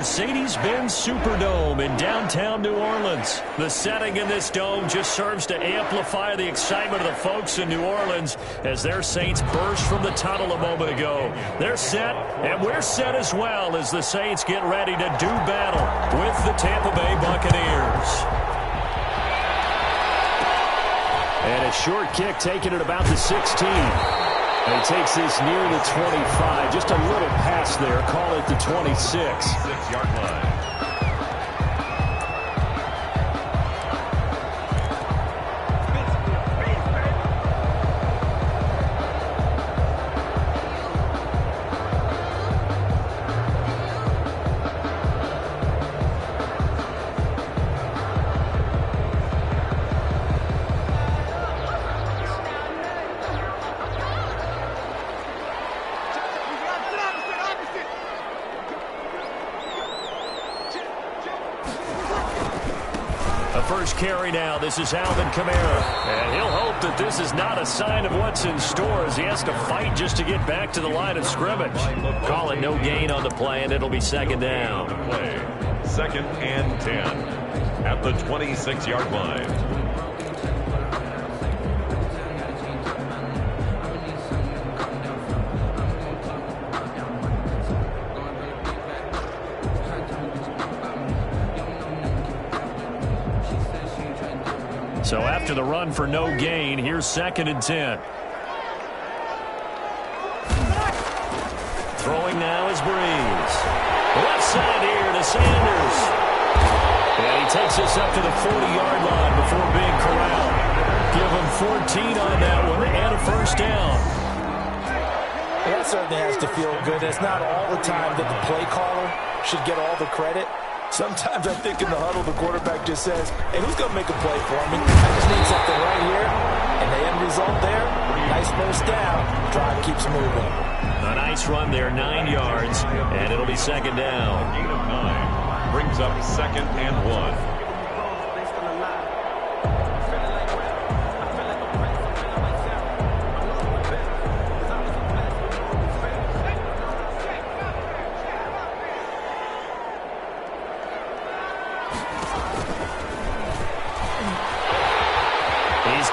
Mercedes-Benz Superdome in downtown New Orleans. The setting in this dome just serves to amplify the excitement of the folks in New Orleans as their Saints burst from the tunnel a moment ago. They're set, and we're set as well as the Saints get ready to do battle with the Tampa Bay Buccaneers. And a short kick taken at about the 16. And he takes this near the 25. Just a little pass there. Call it the 26. 6-yard line. First carry now. This is Alvin Kamara. And he'll hope that this is not a sign of what's in store as he has to fight just to get back to the line of scrimmage. Call it no gain on the play, and it'll be second down. Second and 10 at the 26-yard line. So after the run for no gain, here's second and 10. Throwing now is Breeze. Left side here to Sanders. And he takes us up to the 40-yard line before being corralled. Give him 14 on that one and a first down. That certainly has to feel good. It's not all the time that the play caller should get all the credit. Sometimes I think in the huddle, the quarterback just says, hey, who's going to make a play for me? I just need something right here. And the end result there, nice first down. Drive keeps moving. A nice run there, 9 yards, and it'll be second down. Gain of 9 brings up second and 1.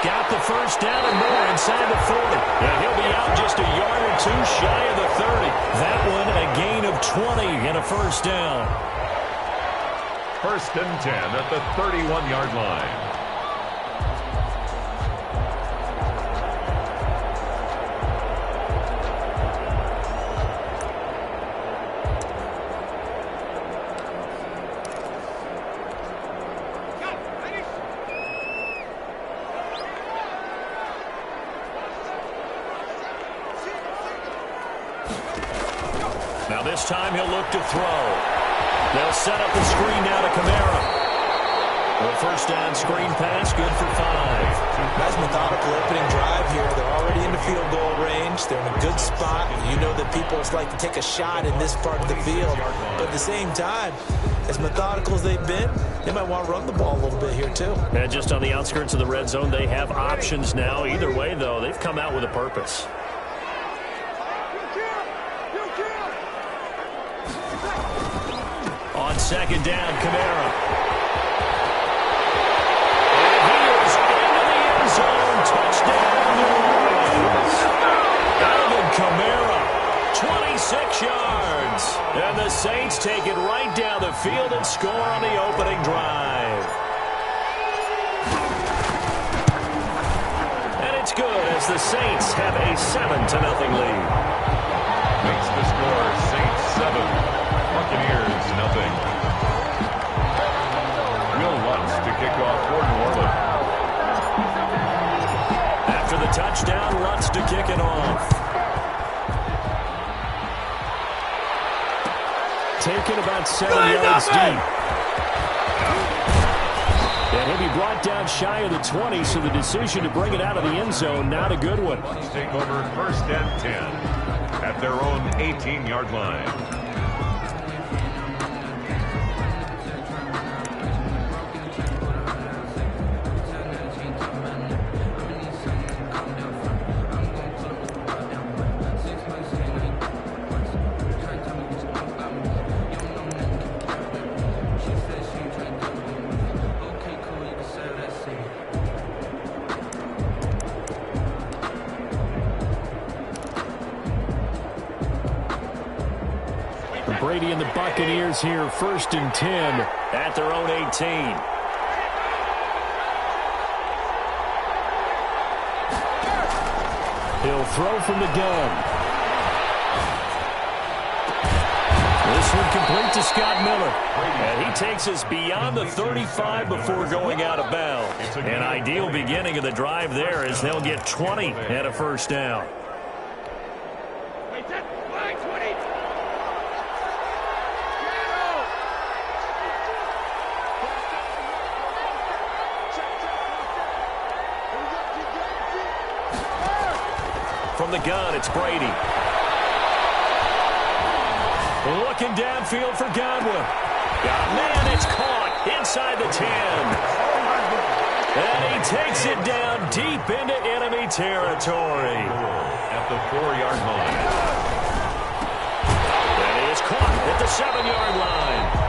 Got the first down and more inside the 40. And he'll be out just a yard or two shy of the 30. That one a gain of 20 and a first down. First and 10 at the 31-yard line. Now this time he'll look to throw. They'll set up the screen now to Kamara. The first down screen pass, good for 5. Nice methodical opening drive here. They're already in the field goal range. They're in a good spot. You know that people like to take a shot in this part of the field. But at the same time, as methodical as they've been, they might want to run the ball a little bit here too. And just on the outskirts of the red zone, they have options now. Either way, though, they've come out with a purpose. On second down, Kamara. And he is into the end zone. Touchdown, New Orleans. Alvin Kamara, 26 yards. And the Saints take it right down the field and score on the opening drive. And it's good as the Saints have a 7-0 lead. Makes the score Saints 7. Buccaneers, nothing. Will Lutz to kick off for New Orleans. After the touchdown, Lutz to kick it off. Taken about 7 yards deep. And he'll be brought down shy of the 20, so the decision to bring it out of the end zone, not a good one. Let's take over first and 10 at their own 18-yard line. Brady and the Buccaneers here, 1st and 10 at their own 18. He'll throw from the gun. This one complete to Scott Miller. And he takes us beyond the 35 before going out of bounds. An ideal beginning of the drive there as they'll get 20 and a first down. From the gun, it's Brady. Looking downfield for Godwin. Man, it's caught inside the 10. And he takes it down deep into enemy territory. At the 4-yard line. And he is caught at the 7-yard line.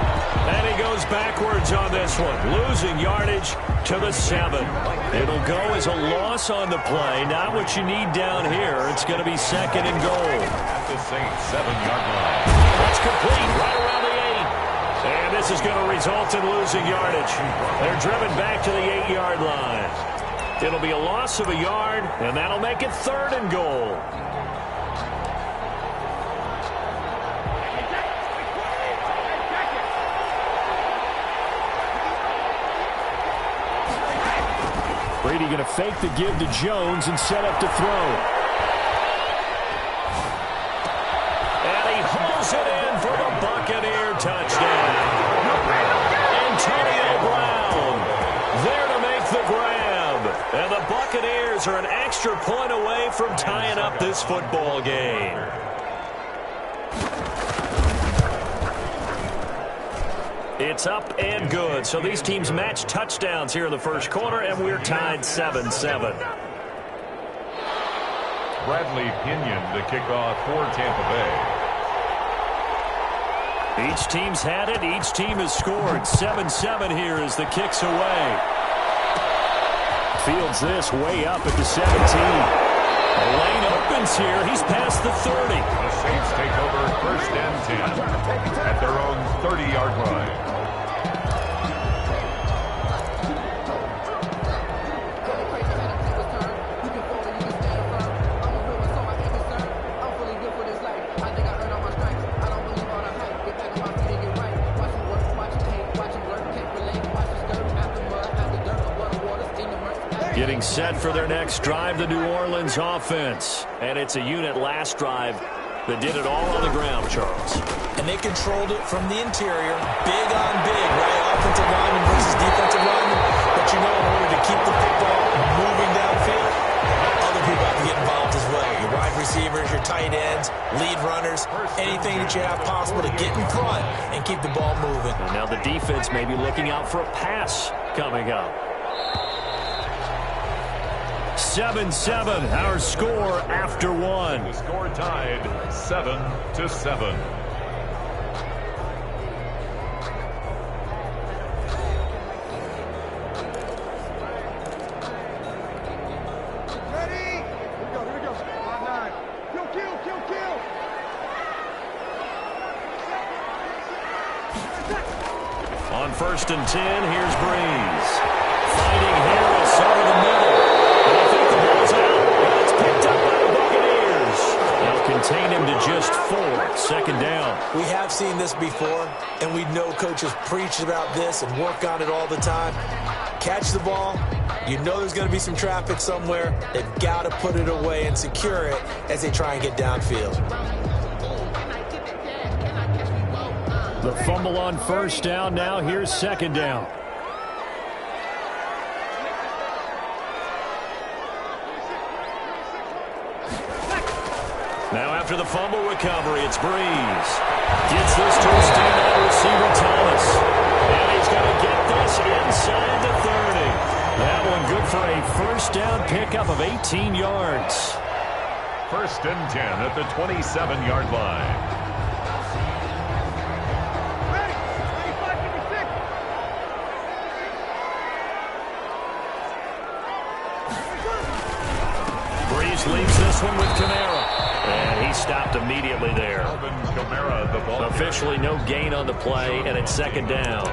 And he goes backwards on this one, losing yardage to the 7. It'll go as a loss on the play. Not what you need down here. It's going to be 2nd and goal. At the Saints 7-yard line. That's complete right around the 8. And this is going to result in losing yardage. They're driven back to the 8-yard line. It'll be a loss of a yard, and that'll make it 3rd and goal. Brady going to fake the give to Jones and set up to throw. And he hauls it in for the Buccaneer touchdown. Antonio Brown there to make the grab. And the Buccaneers are an extra point away from tying up this football game. It's up and good. So these teams match touchdowns here in the first quarter, and we're tied 7-7. Bradley Pinion to kick off for Tampa Bay. Each team's had it. Each team has scored. 7-7 here as the kick's away. Fields this way up at the 17. The lane opens here. He's past the 30. The Saints take over 1st and 10 at their own 30-yard line. Getting set for their next drive, the New Orleans offense. And it's a unit last drive that did it all on the ground, Charles. And they controlled it from the interior, big on big, right? Offensive lineman versus defensive lineman. But you know, in order to keep the football moving downfield, other people have to get involved as well. Your wide receivers, your tight ends, lead runners, anything that you have possible to get in front and keep the ball moving. And now the defense may be looking out for a pass coming up. 7-7, our score after one. The score tied 7-7. Ready? Here we go. 5-9. Kill. On 1st and 10, here's Breeze. Fighting Harris over the middle. Contain him to just 4. 2nd down. We have seen this before, and we know coaches preach about this and work on it all the time. Catch the ball. You know there's going to be some traffic somewhere. They've got to put it away and secure it as they try and get downfield. The fumble on 1st down. Now here's 2nd down. Now after the fumble recovery, it's Breeze. Gets this to his standout receiver, Thomas. And he's going to get this inside the 30. That one good for a 1st down pickup of 18 yards. 1st and 10 at the 27-yard line. Ready? 25, 56. Breeze leaves this one with Kamara. And he stopped immediately there. Officially no gain on the play, and it's second down.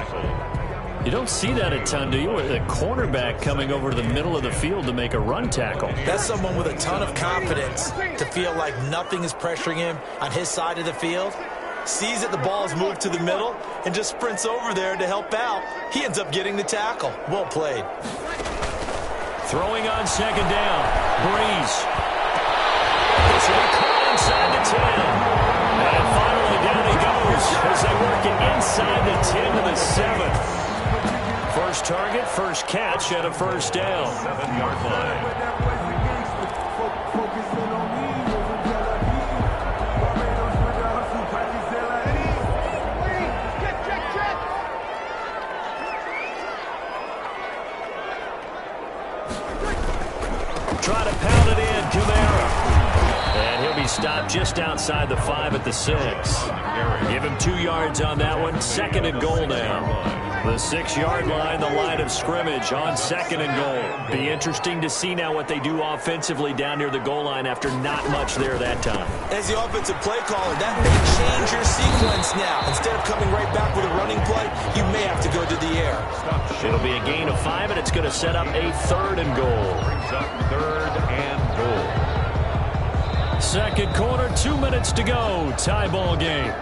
You don't see that a ton, do you? With a cornerback coming over to the middle of the field to make a run tackle. That's someone with a ton of confidence to feel like nothing is pressuring him on his side of the field. Sees that the ball is moved to the middle and just sprints over there to help out. He ends up getting the tackle. Well played. Throwing on second down. Breeze. This will be caught inside the 10. And finally down he goes as they work it inside the 10 to the 7. First target, first catch, and a first down. 7-yard line. Try to pound it in, Kamara. And he'll be stopped just outside the 5 at the 6. Give him 2 yards on that one. Second and goal now. The 6-yard line, the line of scrimmage on second and goal. Be interesting to see now what they do offensively down near the goal line after not much there that time. As the offensive play caller, that may change your sequence now. Instead of coming right back with a running play, you may have to go to the air. It'll be a gain of 5, and it's going to set up a third and goal. Brings up third and goal. Second quarter, 2 minutes to go. Tie ball game.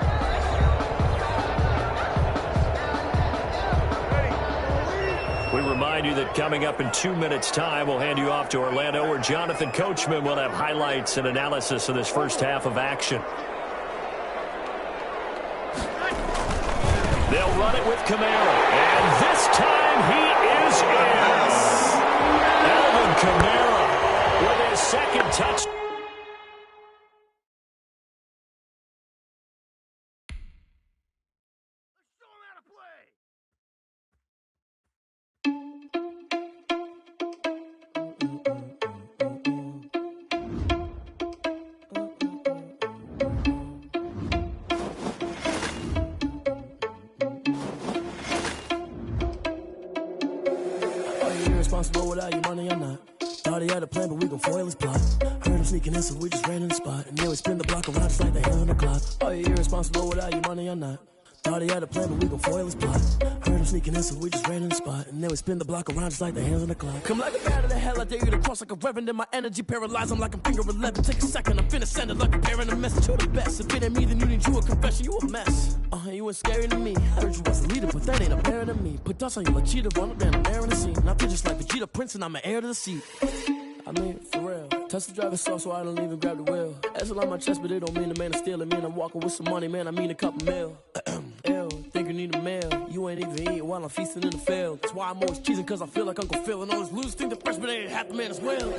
We remind you that coming up in 2 minutes' time, we'll hand you off to Orlando, where Jonathan Coachman will have highlights and analysis of this first half of action. They'll run it with Kamara, and this time he is in. Alvin Kamara with his second touchdown. Without your money or not. Thought he had a plan, but we gon' foil his plot. Heard him sneaking in, so we just ran in the spot. And then we spin the block around just like the hell on the clock. Are you irresponsible without your money or not? Thought he had a plan, but we gon' foil his plot. Heard him sneaking in, so we just ran in the spot. And then we spin the block around just like the hands on the clock. Come like a bat of the hell, I dare you to cross like a reverend. In my energy paralyzed, I'm like I'm finger 11. Take a second, I'm finna send it like a parent a message to the best. If it ain't me, then you need you a confession, you a mess. You ain't scary to me. I heard you was a leader, but that ain't apparent to me. Put dust on you like cheetah, run up down, I'm airing the scene. And I feel just like Vegeta Prince, and I'm an heir to the seat. I mean, for real. Touch the driver's soft, so I don't even grab the wheel. That's a lot on my chest, but it don't mean the man is stealing. Man, I'm walking with some money, man, I mean a couple mil. Ew, think you need a meal. You ain't even eating while I'm feasting in the field. That's why I'm always cheesing, cause I feel like Uncle Phil. And all this loose think the freshman ain't half the man as well.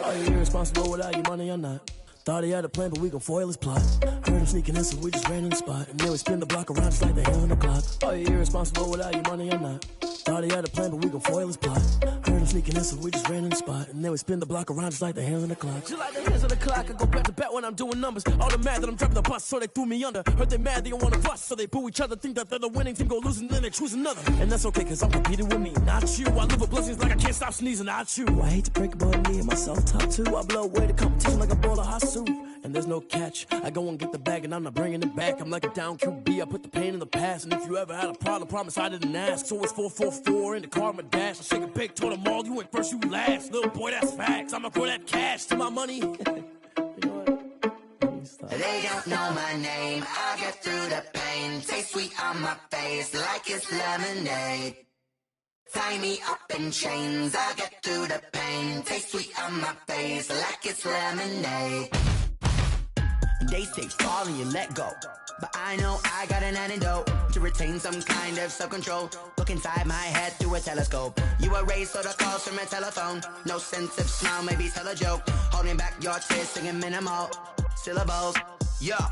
Are you irresponsible without your money or not? Thought he had a plan, but we gon' foil his plot. Heard him sneaking in, so we just ran in the spot. And then we spin the block around just like the hell on the clock. Are you irresponsible without your money or not? Thought he had a plan, but we gon' foil his plot. Heard him sneaking in, so we just ran in the spot. And then we spin the block around just like the hands on the clock. Just like the hands on the clock, I go back to back when I'm doing numbers. All the mad that I'm driving the bus, so they threw me under. Heard they mad, they don't wanna bust, so they boo each other. Think that they're the winning team, go losing, then they choose another. And that's okay, cause I'm competing with me, not you. I live with blessings like I can't stop sneezing, not you. I hate to break it, but me and myself top too. I blow away the competition like a bowl of hot soup. And there's no catch. I go and get the bag and I'm not bringing it back. I'm like a down QB. I put the pain in the past. And if you ever had a problem, promise I didn't ask. So it's 4-4-4 in the car, my dash. I shake a big, told them all, you went first, you last. Little boy, that's facts. I'ma throw that cash to my money. You know what? They don't know my name. I get through the pain. Taste sweet on my face like it's lemonade. Tie me up in chains. I get through the pain. Taste sweet on my face like it's lemonade. They say fall and you let go, but I know I got an antidote to retain some kind of self-control. Look inside my head through a telescope. You erase all the calls from a telephone. No sense of smile, maybe tell a joke. Holding back your tears, singing minimal syllables. Yeah,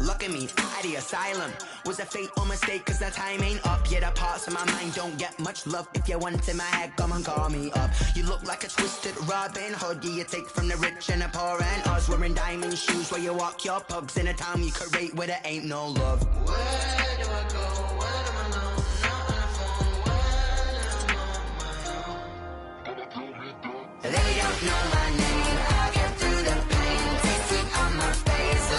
look at me, out the asylum. Was a fate or mistake, cause the time ain't up. Yeah, the parts of my mind don't get much love. If you want in my head, come and call me up. You look like a twisted Robin Hood. Yeah, you take from the rich and the poor and us. Wearing diamond shoes where you walk your pugs. In a town you create where there ain't no love. Where do I go? Where do I know? Not on the phone. When I'm on my own. They don't know my name. I get through the pain. Taste sweet on my face.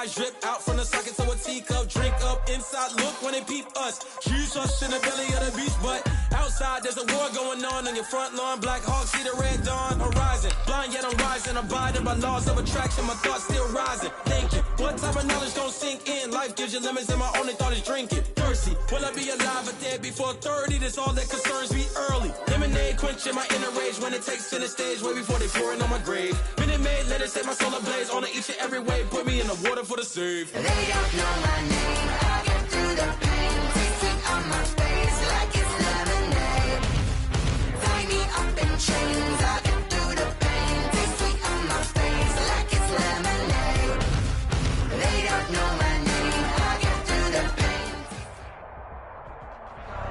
eyes drip out from the socket to a teacup. Drink up inside, look when they peep us. Jesus in the belly of the beast, but outside there's a war going on your front lawn. Black Hawk see the red dawn horizon. Blind yet I'm rising, abiding by laws of attraction. My thoughts still rising. Thinking, what type of knowledge don't sink in? Life gives you limits and my only thought is drinking. Thirsty, will I be alive or dead before 30? That's all that concerns me early. Lemonade quenching my inner rage when it takes center stage way before they pouring on my grave. Minute Maid, let it set my soul ablaze on each and every way. Put me in the water for the save. They don't know my name. I get through the pain. Taste sweet on my face like it's lemonade. Tie me up in chains. I get through the pain. Taste sweet on my face like it's lemonade. They don't know my name. I get through the pain.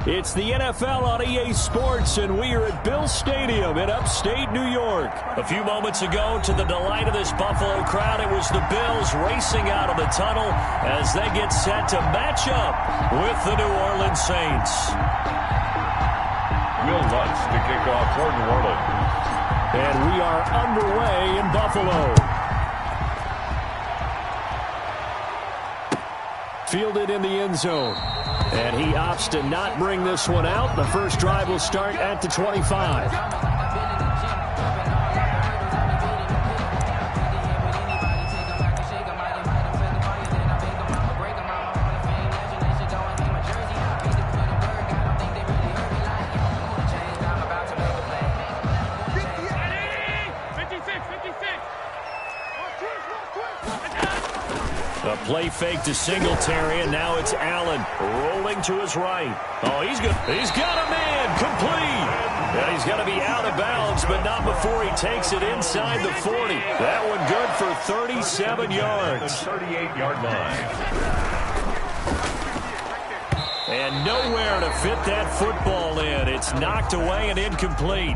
It's the NFL on EA Sports, and we are at Bill Stadium in upstate New York. A few moments ago, to the delight of this Buffalo crowd, it was the Bills racing out of the tunnel as they get set to match up with the New Orleans Saints. Will Lutz to kick off for New Orleans. And we are underway in Buffalo. Fielded in the end zone. And he opts to not bring this one out. The first drive will start at the 25. A play fake to Singletary, and now it's Allen rolling to his right. Oh, he's good. He's got a man complete. And he's going to be out of bounds, but not before he takes it inside the 40. That one good for 37 yards. 38-yard line. And nowhere to fit that football in. It's knocked away and incomplete.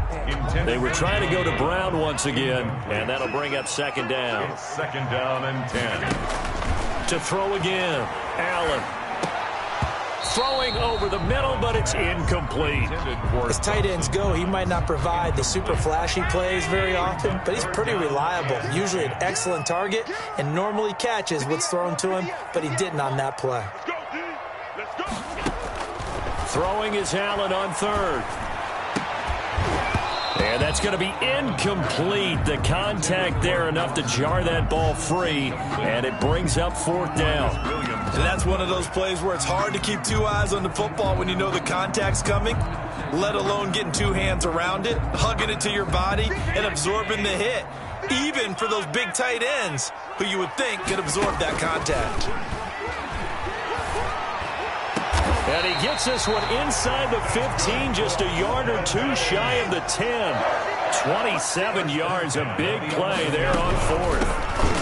They were trying to go to Brown once again, and that'll bring up second down. It's second down and 10. To throw again, Allen. Throwing over the middle, but it's incomplete. As tight ends go, he might not provide the super flashy plays very often, but he's pretty reliable. Usually an excellent target and normally catches what's thrown to him, but he didn't on that play. Throwing is Allen on third. And that's going to be incomplete. The contact there enough to jar that ball free, and it brings up fourth down. And that's one of those plays where it's hard to keep two eyes on the football when you know the contact's coming, let alone getting two hands around it, hugging it to your body, and absorbing the hit, even for those big tight ends who you would think could absorb that contact. And he gets this one inside the 15, just a yard or two shy of the 10. 27 yards, a big play there on fourth.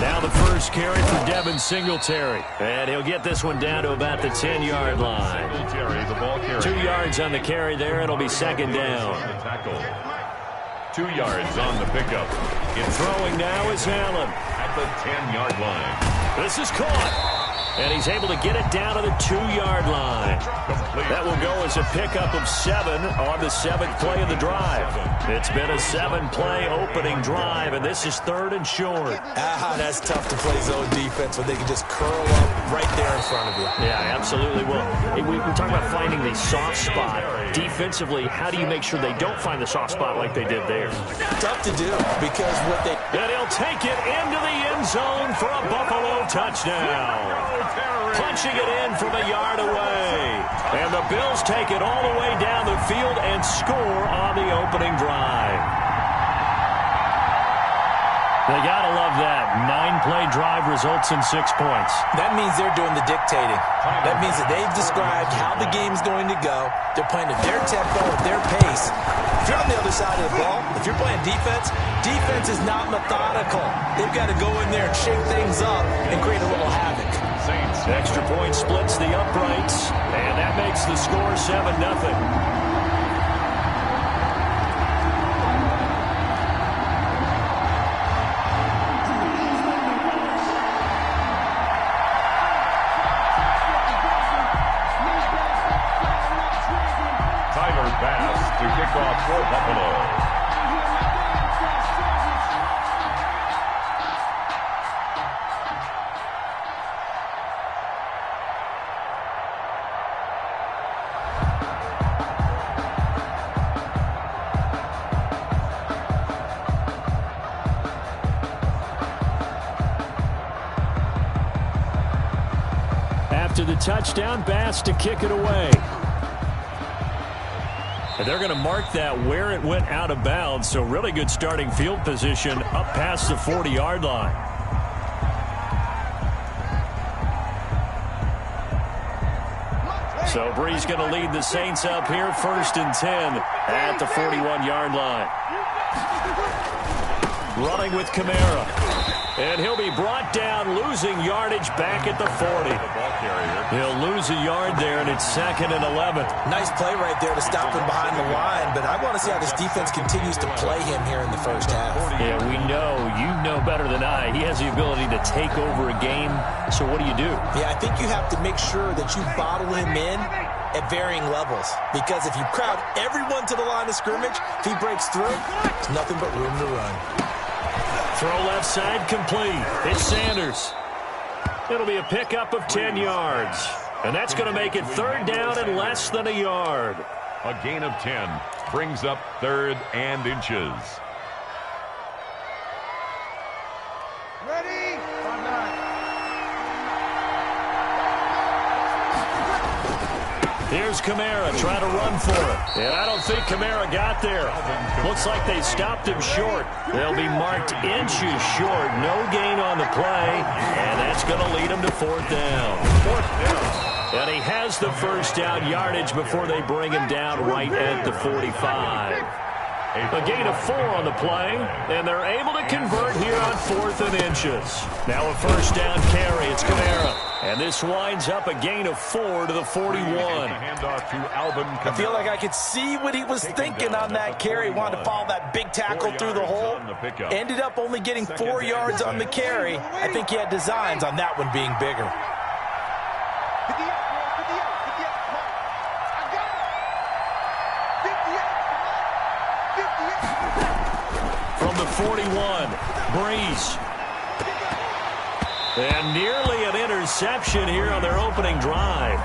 Now the first carry for Devin Singletary. And he'll get this one down to about the 10-yard line. Singletary, the ball carrier. 2 yards on the carry there, and it'll be second down. 2 yards on the pickup. Throwing now is Allen. At the 10-yard line. This is caught. And he's able to get it down to the 2-yard line. That will go as a pickup of 7 on the 7th play of the drive. It's been a 7-play opening drive, and this is third and short. That's tough to play zone defense when they can just curl up right there in front of you. Yeah, absolutely. Well, we're talking about finding the soft spot. Defensively, how do you make sure they don't find the soft spot like they did there? Tough to do because what they... And he'll take it into the end zone for a Buffalo touchdown. Punching it in from a yard away. And the Bills take it all the way down the field and score on the opening drive. They got to love that. 9-play drive results in 6 points. That means they're doing the dictating. That means that they've described how the game's going to go. They're playing at their tempo, at their pace. If you're on the other side of the ball, if you're playing defense, defense is not methodical. They've got to go in there and shake things up and create a little havoc. Extra point splits the uprights, and that makes the score 7-0. Tyler Bass to kick off for Buffalo. After the touchdown, Bass to kick it away. And they're going to mark that where it went out of bounds, so really good starting field position up past the 40-yard line. So Brees going to lead the Saints up here, 1st and 10 at the 41-yard line. Running with Kamara. And he'll be brought down, losing yardage back at the 40. He'll lose a yard there, and it's 2nd and 11. Nice play right there to stop him behind the line, but I want to see how this defense continues to play him here in the first half. Yeah, we know. You know better than I. He has the ability to take over a game, so what do you do? Yeah, I think you have to make sure that you bottle him in at varying levels, because if you crowd everyone to the line of scrimmage, if he breaks through, there's nothing but room to run. Throw left side complete. It's Sanders. It'll be a pickup of 10 yards. And that's going to make it 3rd down and less than a yard. A gain of 10 brings up 3rd and inches. Ready? Here's Kamara trying to run for it. And I don't think Kamara got there. Looks like they stopped him short. They'll be marked inches short. No gain on the play. And that's going to lead him to 4th down. 4th down. And he has the first down yardage before they bring him down right at the 45. A gain of 4 on the play, and they're able to convert here on 4th and inches. Now a first down carry. It's Kamara. And this winds up a gain of 4 to the 41. I feel like I could see what he was thinking on that carry. Wanted to follow that big tackle through the hole. Ended up only getting 4 yards on the carry. I think he had designs on that one being bigger. From the 41, Brees. And nearly an interception here on their opening drive.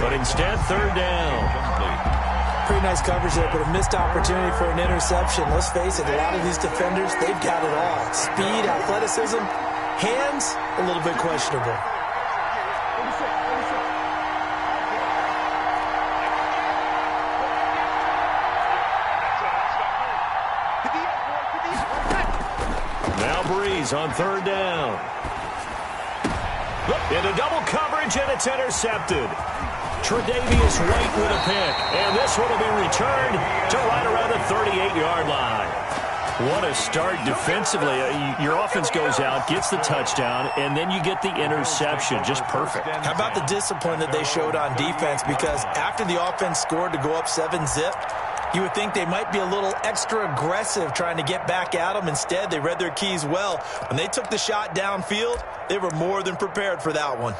But instead, 3rd down. Pretty nice coverage there, but a missed opportunity for an interception. Let's face it, a lot of these defenders, they've got it all. Speed, athleticism, hands, a little bit questionable. Now Brees on 3rd down. Into double coverage, and it's intercepted. Tre'Davious White with a pick. And this one will be returned to right around the 38-yard line. What a start defensively. Your offense goes out, gets the touchdown, and then you get the interception. Just perfect. How about the discipline that they showed on defense? Because after the offense scored to go up 7-zip, you would think they might be a little extra aggressive trying to get back at them. Instead, they read their keys well. When they took the shot downfield, they were more than prepared for that one.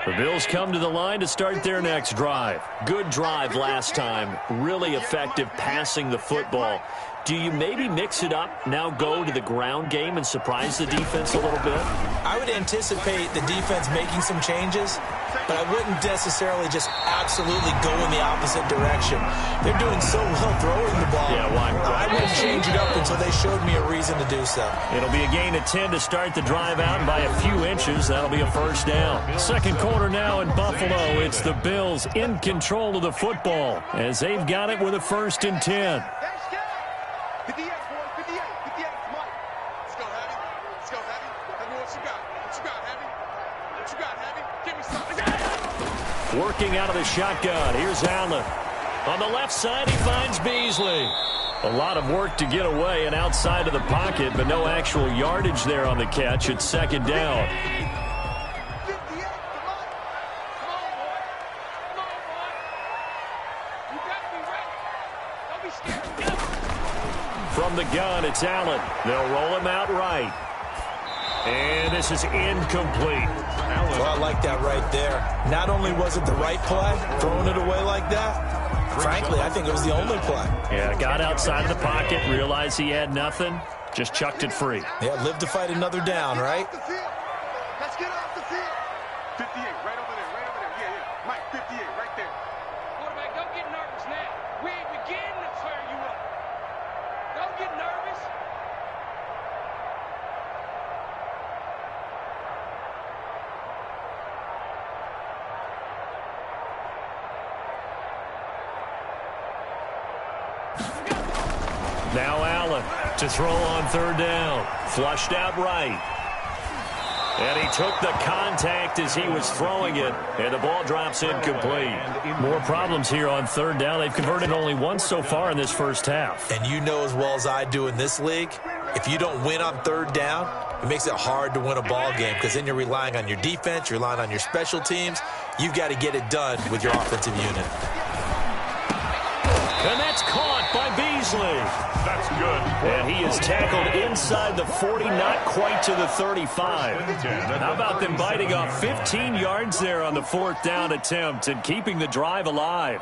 The Bills come to the line to start their next drive. Good drive last time. Really effective passing the football. Do you maybe mix it up, now go to the ground game and surprise the defense a little bit? I would anticipate the defense making some changes, but I wouldn't necessarily just absolutely go in the opposite direction. They're doing so well throwing the ball. Yeah, why? I wouldn't change it up until they showed me a reason to do so. It'll be a gain of 10 to start the drive out, and by a few inches, that'll be a first down. Second quarter now in Buffalo. It's the Bills in control of the football as they've got it with a 1st and 10. 58, boy, 58, 58, come on. Let's go, Heavy. Let's go, Heavy. Tell me what you got. What you got, Heavy? What you got, Heavy? Give me something. Working out of the shotgun. Here's Allen. On the left side, he finds Beasley. A lot of work to get away and outside of the pocket, but no actual yardage there on the catch. It's 2nd down. 58, come on. Come on, boy. Come on, boy. You got to be ready. Don't be scared. Get up. From the gun, it's Allen. They'll roll him out right. And this is incomplete. Well, I like that right there. Not only was it the right play, throwing it away like that, frankly, I think it was the only play. Yeah, got outside of the pocket, realized he had nothing, just chucked it free. Yeah, live to fight another down, right? Let's get off the field. 58, right over there, right over there. Yeah, yeah. Mike, 58, right there. Quarterback, don't get nervous now. We ain't beginning to fire you up. Don't get nervous. Now Allen to throw on third down. Flushed out right. And he took the contact as he was throwing it, and the ball drops incomplete. More problems here on third down. They've converted only once so far in this first half. And you know as well as I do in this league, if you don't win on third down, it makes it hard to win a ball game because then you're relying on your defense, you're relying on your special teams. You've got to get it done with your offensive unit. And that's caught by Beasley. That's good. And he is tackled inside the 40, not quite to the 35. How about them biting off 15 yards there on the fourth down attempt and keeping the drive alive?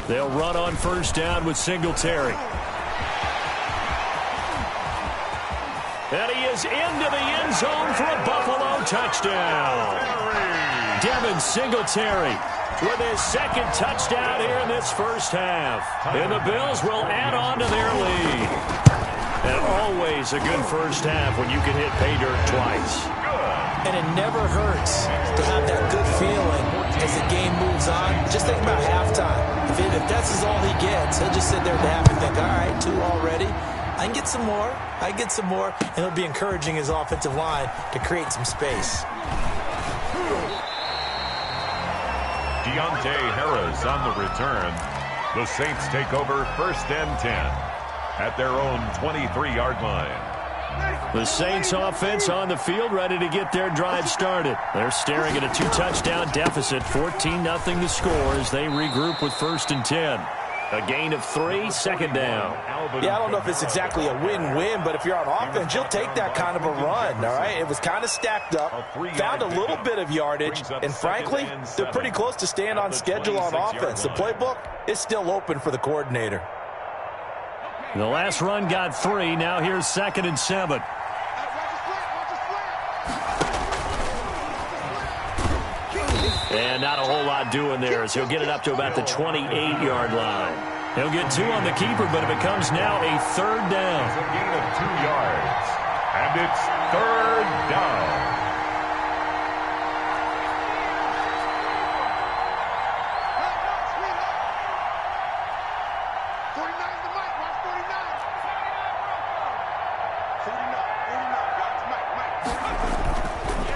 They'll run on first down with Singletary. And he is into the end zone for a Buffalo touchdown. Devin Singletary with his second touchdown here in this first half. And the Bills will add on to their lead. And always a good first half when you can hit pay dirt twice. And it never hurts to have that good feeling as the game moves on. Just think about halftime. If that's all he gets, he'll just sit there at the half and think, all right, 2 already. I can get some more. I get some more. And it'll be encouraging his offensive line to create some space. Deontay Harris on the return. The Saints take over first and 10 at their own 23-yard line. The Saints offense on the field, ready to get their drive started. They're staring at a 2-touchdown deficit, 14-0 the score as they regroup with first and 10. A gain of 3, second down. Yeah, I don't know if it's exactly a win-win, but if you're on offense, you'll take that kind of a run, all right? It was kind of stacked up, found a little bit of yardage, and frankly, they're pretty close to staying on schedule on offense. The playbook is still open for the coordinator. The last run got 3. Now here's second and 7. And not a whole lot doing there as he'll get it up to about the 28-yard line. He'll get 2 on the keeper, but it becomes now a third down. It's a gain of 2 yards. And it's third down.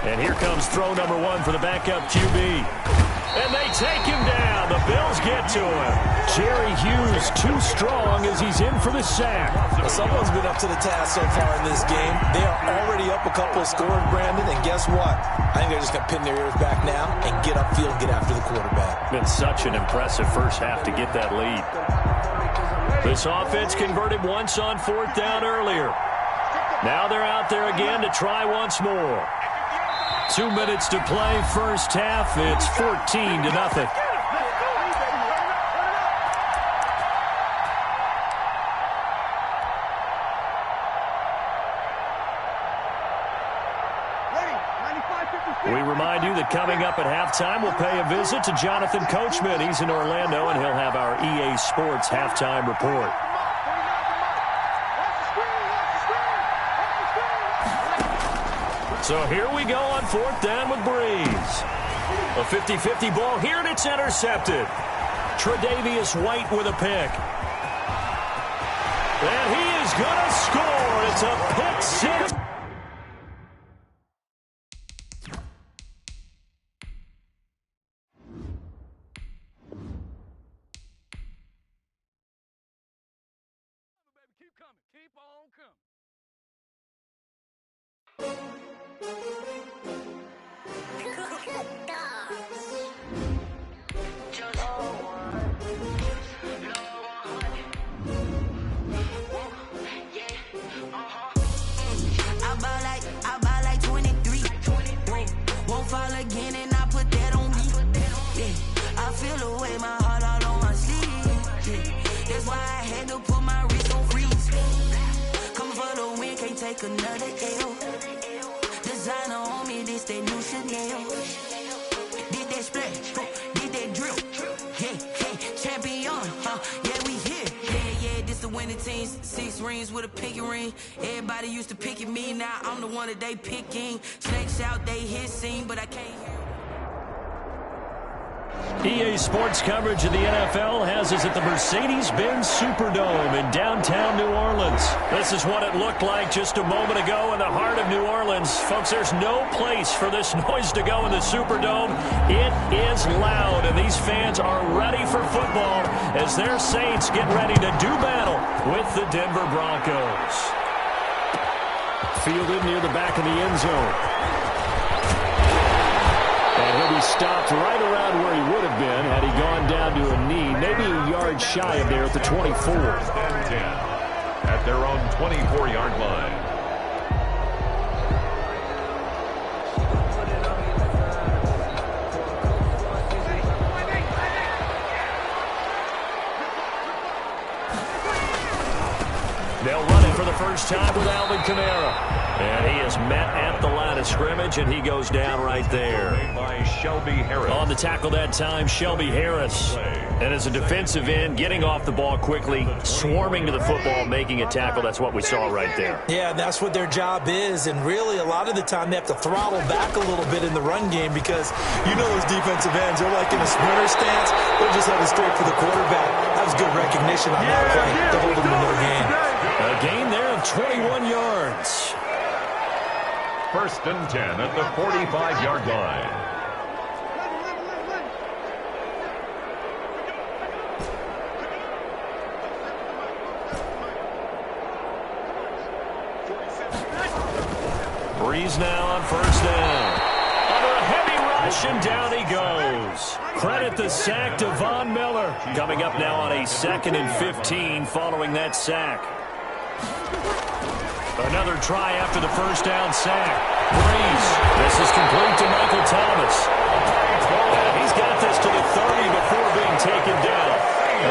And here comes throw number 1 for the backup QB. And they take him down. The Bills get to him. Jerry Hughes too strong as he's in for the sack. Well, someone's been up to the task so far in this game. They are already up a couple of scores, Brandon, and guess what? I think they're just going to pin their ears back now and get upfield, get after the quarterback. Been such an impressive first half to get that lead. This offense converted once on fourth down earlier. Now they're out there again to try once more. 2 minutes to play first half. It's 14-0. We remind you that coming up at halftime, we'll pay a visit to Jonathan Coachman. He's in Orlando, and he'll have our EA Sports halftime report. So here we go on fourth down with Breeze. A 50-50 ball here, and it's intercepted. Tre'Davious White with a pick. And he is going to score. It's a pick six. Keep coming. Keep on coming. I buy like 23. Won't fall again and I put that on me. Yeah, I feel the way my heart all on my sleeve. Yeah, that's why I had to put my wrist on freeze. Coming for the win, can't take another L. Designer nails. Did that splash, did that drill. Yeah, champion, yeah, we here. Yeah, this the winning teams. 6 rings with a pinky ring. Everybody used to pick at me, now I'm the one that they picking. Snakes out, they hit scene, but I can't hear. EA Sports coverage of the NFL has us at the Mercedes-Benz Superdome in downtown New Orleans. This is what it looked like just a moment ago in the heart of New Orleans. Folks, there's no place for this noise to go in the Superdome. It is loud, and these fans are ready for football as their Saints get ready to do battle with the Denver Broncos. Fielded near the back of the end zone. And he'll be stopped right around where he would have been had he gone down to a knee, maybe a yard shy of there at the 24. And 10 at their own 24-yard line. They'll run it for the first time with Alvin Kamara. And he is met at the line of scrimmage, and he goes down right there. By Shelby Harris. On the tackle that time, Shelby Harris. And as a defensive end, getting off the ball quickly, swarming to the football, making a tackle. That's what we saw right there. Yeah, that's what their job is. And really, a lot of the time, they have to throttle back a little bit in the run game because you know those defensive ends, they're like in a sprinter stance. They're just headed straight for the quarterback. That was good recognition on that play to hold him in the game. A gain there of 21 yards. First and 10 at the 45-yard line. Breeze now on first down. Under a heavy rush, and down he goes. Credit the sack to Von Miller. Coming up now on a 2nd and 15 following that sack. Another try after the first down sack. Breeze. This is complete to Michael Thomas. And he's got this to the 30 before being taken down.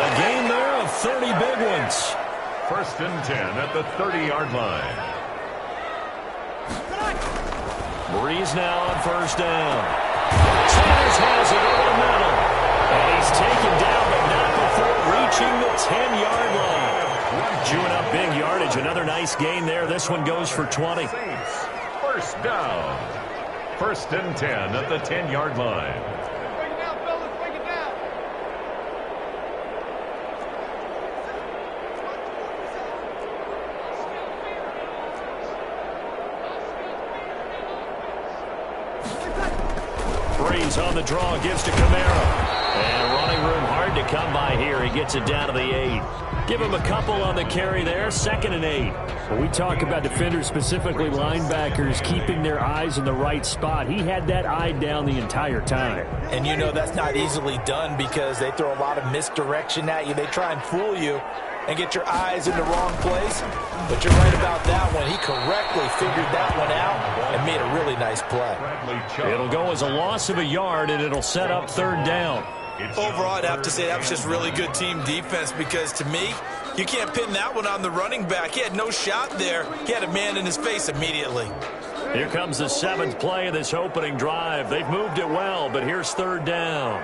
A gain there of 30 big ones. First and 10 at the 30-yard line. Breeze now on first down. Sanders has it over the middle. And he's taken down, but not before reaching the 10-yard line. Chewing up big yardage. Another nice gain there. This one goes for 20. First down. First and 10 at the 10-yard line. Break it down, fellas. Break it down. Breeze on the draw, gives to Kamara. And running room hard to come by here. He gets it down to the 8. Give him a couple on the carry there. 2nd and 8. When we talk about defenders, specifically linebackers, keeping their eyes in the right spot, he had that eye down the entire time. And you know that's not easily done because they throw a lot of misdirection at you. They try and fool you and get your eyes in the wrong place. But you're right about that one. He correctly figured that one out and made a really nice play. It'll go as a loss of a yard, and it'll set up 3rd down. Overall, I'd have to say that was just really good team defense because, to me, you can't pin that one on the running back. He had no shot there. He had a man in his face immediately. Here comes the 7th play of this opening drive. They've moved it well, but here's 3rd down.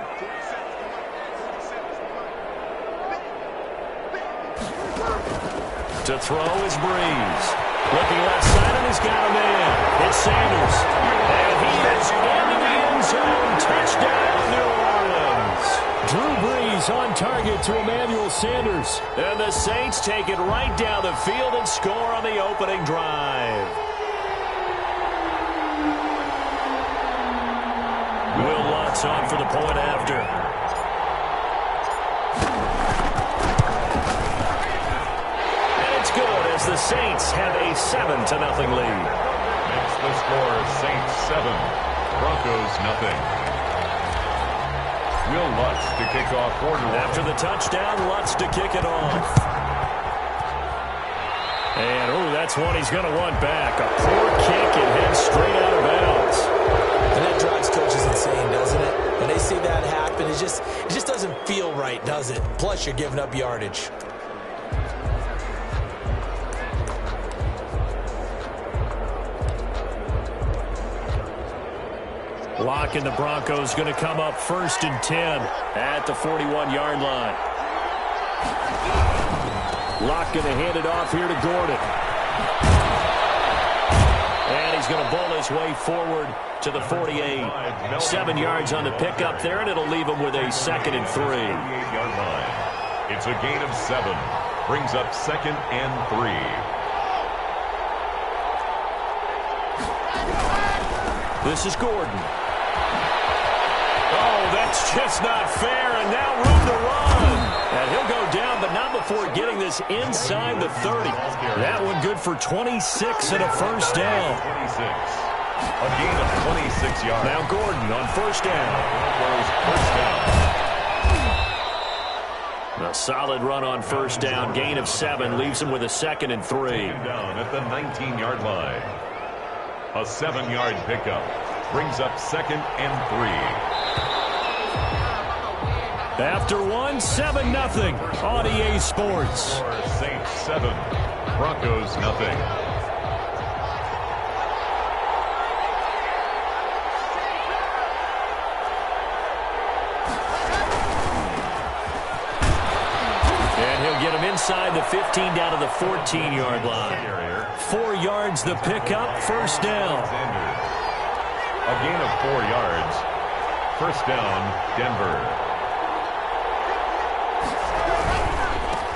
To throw is Breeze. Looking left side, and he's got a man. It's Sanders. And he is in the end zone. Touchdown, New Orleans. Drew Brees on target to Emmanuel Sanders. And the Saints take it right down the field and score on the opening drive. Will Lutz on for the point after. Good as the Saints have a 7-0 lead. Makes the score Saints 7, Broncos nothing. Will Lutz to kick off for New Orleans. After the touchdown, Lutz to kick it off. And, that's one he's going to want back. A poor kick and heads straight out of bounds. And that drives coaches insane, doesn't it? When they see that happen, it just doesn't feel right, does it? Plus, you're giving up yardage. Locke and the Broncos going to come up 1st and 10 at the 41-yard line. Locke going to hand it off here to Gordon. And he's going to bowl his way forward to the 48. 7 yards on the pickup there, and it'll leave him with a 2nd and 3. It's a gain of 7. Brings up 2nd and 3. This is Gordon. Oh, that's just not fair, and now room to run. And he'll go down, but not before getting this inside the 30. That one good for 26 and a 1st down. 26. A gain of 26 yards. Now Gordon on 1st down. First down. A solid run on 1st down. Gain of 7 leaves him with a 2nd and 3. Down at the 19-yard line. A 7-yard pickup. Brings up 2nd and 3. After 1, 7-0 on EA Sports. Saints 7, Broncos nothing. And he'll get him inside the 15 down to the 14-yard line. 4 yards the pickup, 1st down. A gain of 4 yards. 1st down, Denver.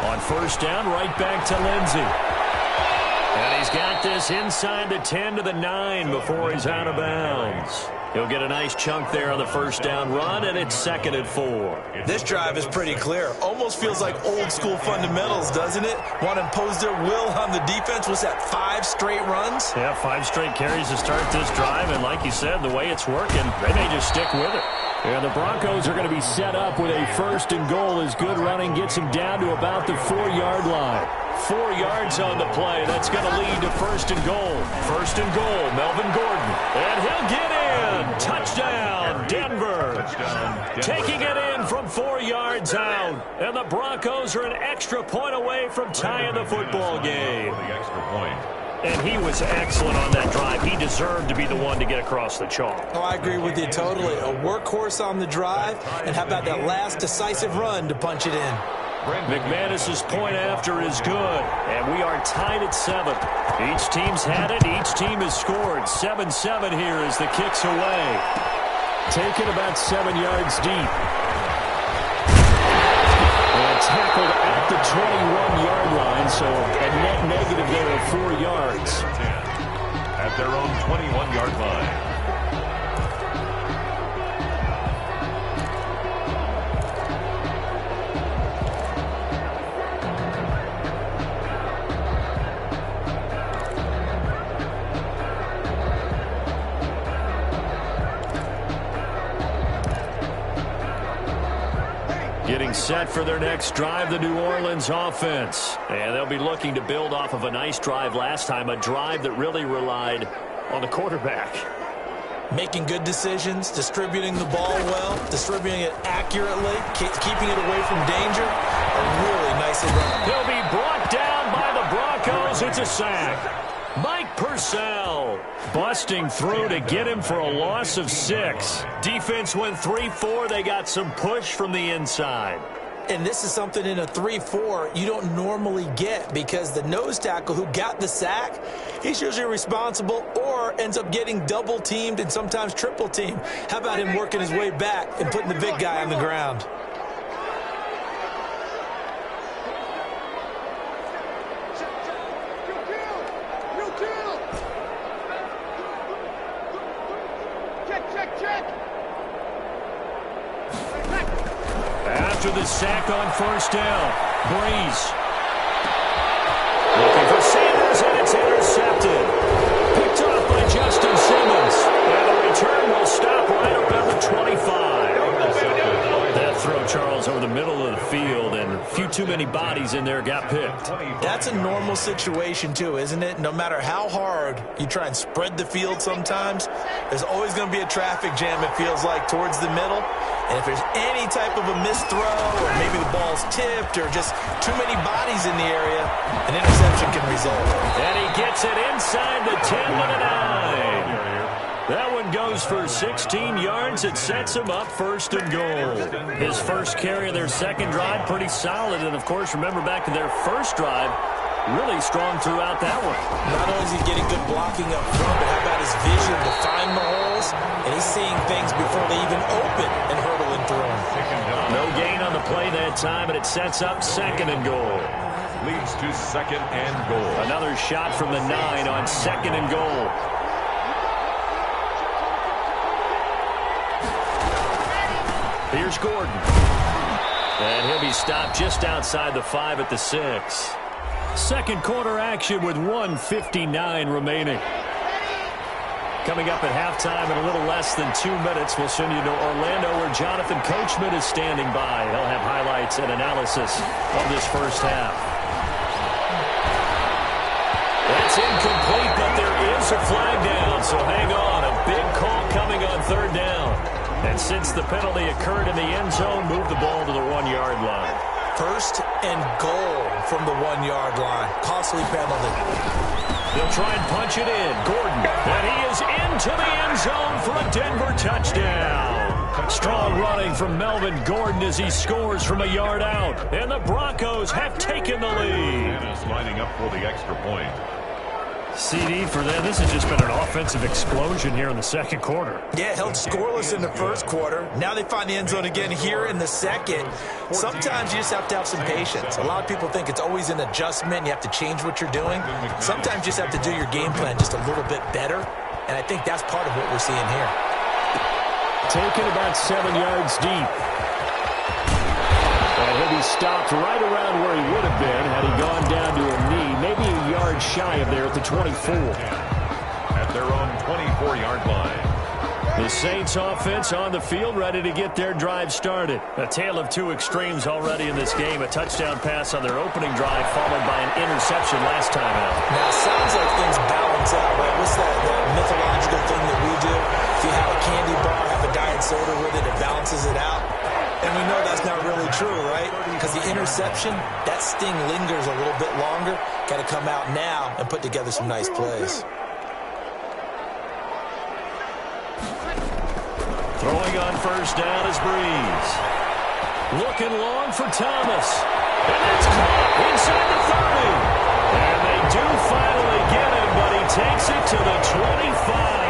On 1st down, right back to Lindsey. And he's got this inside the 10 to the 9 before he's out of bounds. He'll get a nice chunk there on the 1st down run, and it's 2nd and 4. This drive is pretty clear. Almost feels like old school fundamentals, doesn't it? Want to impose their will on the defense. Was that 5 straight runs? Yeah, 5 straight carries to start this drive, and like you said, the way it's working, they may just stick with it. And the Broncos are going to be set up with a 1st and goal as good running gets them down to about the 4-yard line. 4 yards on the play. That's going to lead to 1st and goal. 1st and goal, Melvin Gordon. And he'll get in. Touchdown, Denver. Taking it in from 4 yards out. And the Broncos are an extra point away from tying the football game. The extra point. And he was excellent on that drive. He deserved to be the one to get across the chalk. Oh, I agree with you totally. A workhorse on the drive. And how about that last decisive run to punch it in? McManus's point after is good, and we are tied at 7. Each team's had it. Each team has scored. 7-7 here as the kick's away. Taken about 7 yards deep. And tackled at the 21-yard line, so a net negative there of 4 yards. At their own 21-yard line. Getting set for their next drive, the New Orleans offense. And they'll be looking to build off of a nice drive last time, a drive that really relied on the quarterback. Making good decisions, distributing the ball well, distributing it accurately, keeping it away from danger. A really nicely run. He'll be brought down by the Broncos. It's a sack. Mike Purcell busting through to get him for a loss of 6. Defense went 3-4. They got some push from the inside. And this is something in a 3-4 you don't normally get because the nose tackle who got the sack, he's usually responsible or ends up getting double teamed and sometimes triple teamed. How about him working his way back and putting the big guy on the ground? After the sack on 1st down, Breeze looking for Sanders, and it's intercepted. Picked off by Justin Simmons. And the return will stop right around the 25. That throw, Charles, over the middle of the field, and a few too many bodies in there got picked. That's a normal situation, too, isn't it? No matter how hard you try and spread the field sometimes, there's always going to be a traffic jam, it feels like, towards the middle. And if there's any type of a missed throw or maybe the ball's tipped or just too many bodies in the area, an interception can result. And he gets it inside the 10 to the 9. That one goes for 16 yards. It sets him up first and goal. His first carry of their second drive, pretty solid. And, of course, remember back to their first drive, really strong throughout that one. Not only is he getting good blocking up front, but how about his vision to find the holes? And he's seeing things before they even open and hurdling through them. No gain on the play that time, and it sets up second and goal. Leads to second and goal. Another shot from the 9 on second and goal. Here's Gordon. And he'll be stopped just outside the 5 at the 6. Second quarter action with 1:59 remaining. Coming up at halftime in a little less than 2 minutes, we'll send you to Orlando where Jonathan Coachman is standing by. He'll have highlights and analysis of this first half. That's incomplete, but there is a flag down, so hang on. A big call coming on third down. And since the penalty occurred in the end zone, move the ball to the 1-yard line. First and goal from the 1-yard line. Costly penalty. They'll try and punch it in. Gordon, and he is into the end zone for a Denver touchdown. Strong running from Melvin Gordon as he scores from a yard out. And the Broncos have taken the lead. And is lining up for the extra point. CD for them. This has just been an offensive explosion here in the second quarter. Yeah, held scoreless in the first quarter. Now they find the end zone again here in the second. Sometimes you just have to have some patience. A lot of people think it's always an adjustment. You have to change what you're doing. Sometimes you just have to do your game plan just a little bit better. And I think that's part of what we're seeing here. Taken about 7 yards deep. And he'll be stopped right around where he would have been had he gone down to a knee, maybe a yard shy of there at the 24. At their own 24-yard line. The Saints offense on the field, ready to get their drive started. A tale of two extremes already in this game. A touchdown pass on their opening drive, followed by an interception last time out. Now, it sounds like things balance out, right? What's that mythological thing that we do? If you have a candy bar, have a diet soda with it, it balances it out. And we know that's not really true, right? Because the interception, that sting lingers a little bit longer. Got to come out now and put together some nice plays. Throwing on first down is Breeze. Looking long for Thomas. And that's caught inside the 30. And they do finally get him, but he takes it to the 25.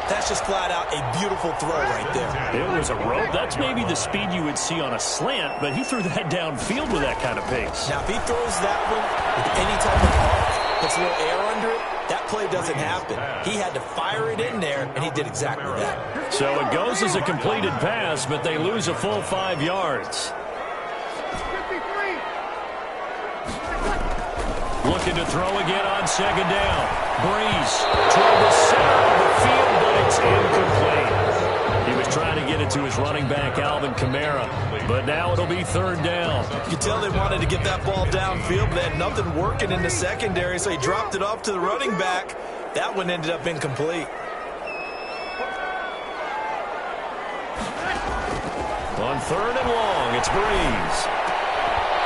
That's just flat out a beautiful throw right there. It was a rope. That's maybe the speed you would see on a slant, but he threw that downfield with that kind of pace. Now, if he throws that one with any type of arc, puts a little air under it, that play doesn't happen. He had to fire it in there, and he did exactly that. So it goes as a completed pass, but they lose a full 5 yards. Looking to throw again on second down. Breeze toward the center of the field, but it's incomplete. He was trying to get it to his running back, Alvin Kamara, but now it'll be third down. You could tell they wanted to get that ball downfield. They had nothing working in the secondary, so he dropped it off to the running back. That one ended up incomplete. On third and long, it's Breeze.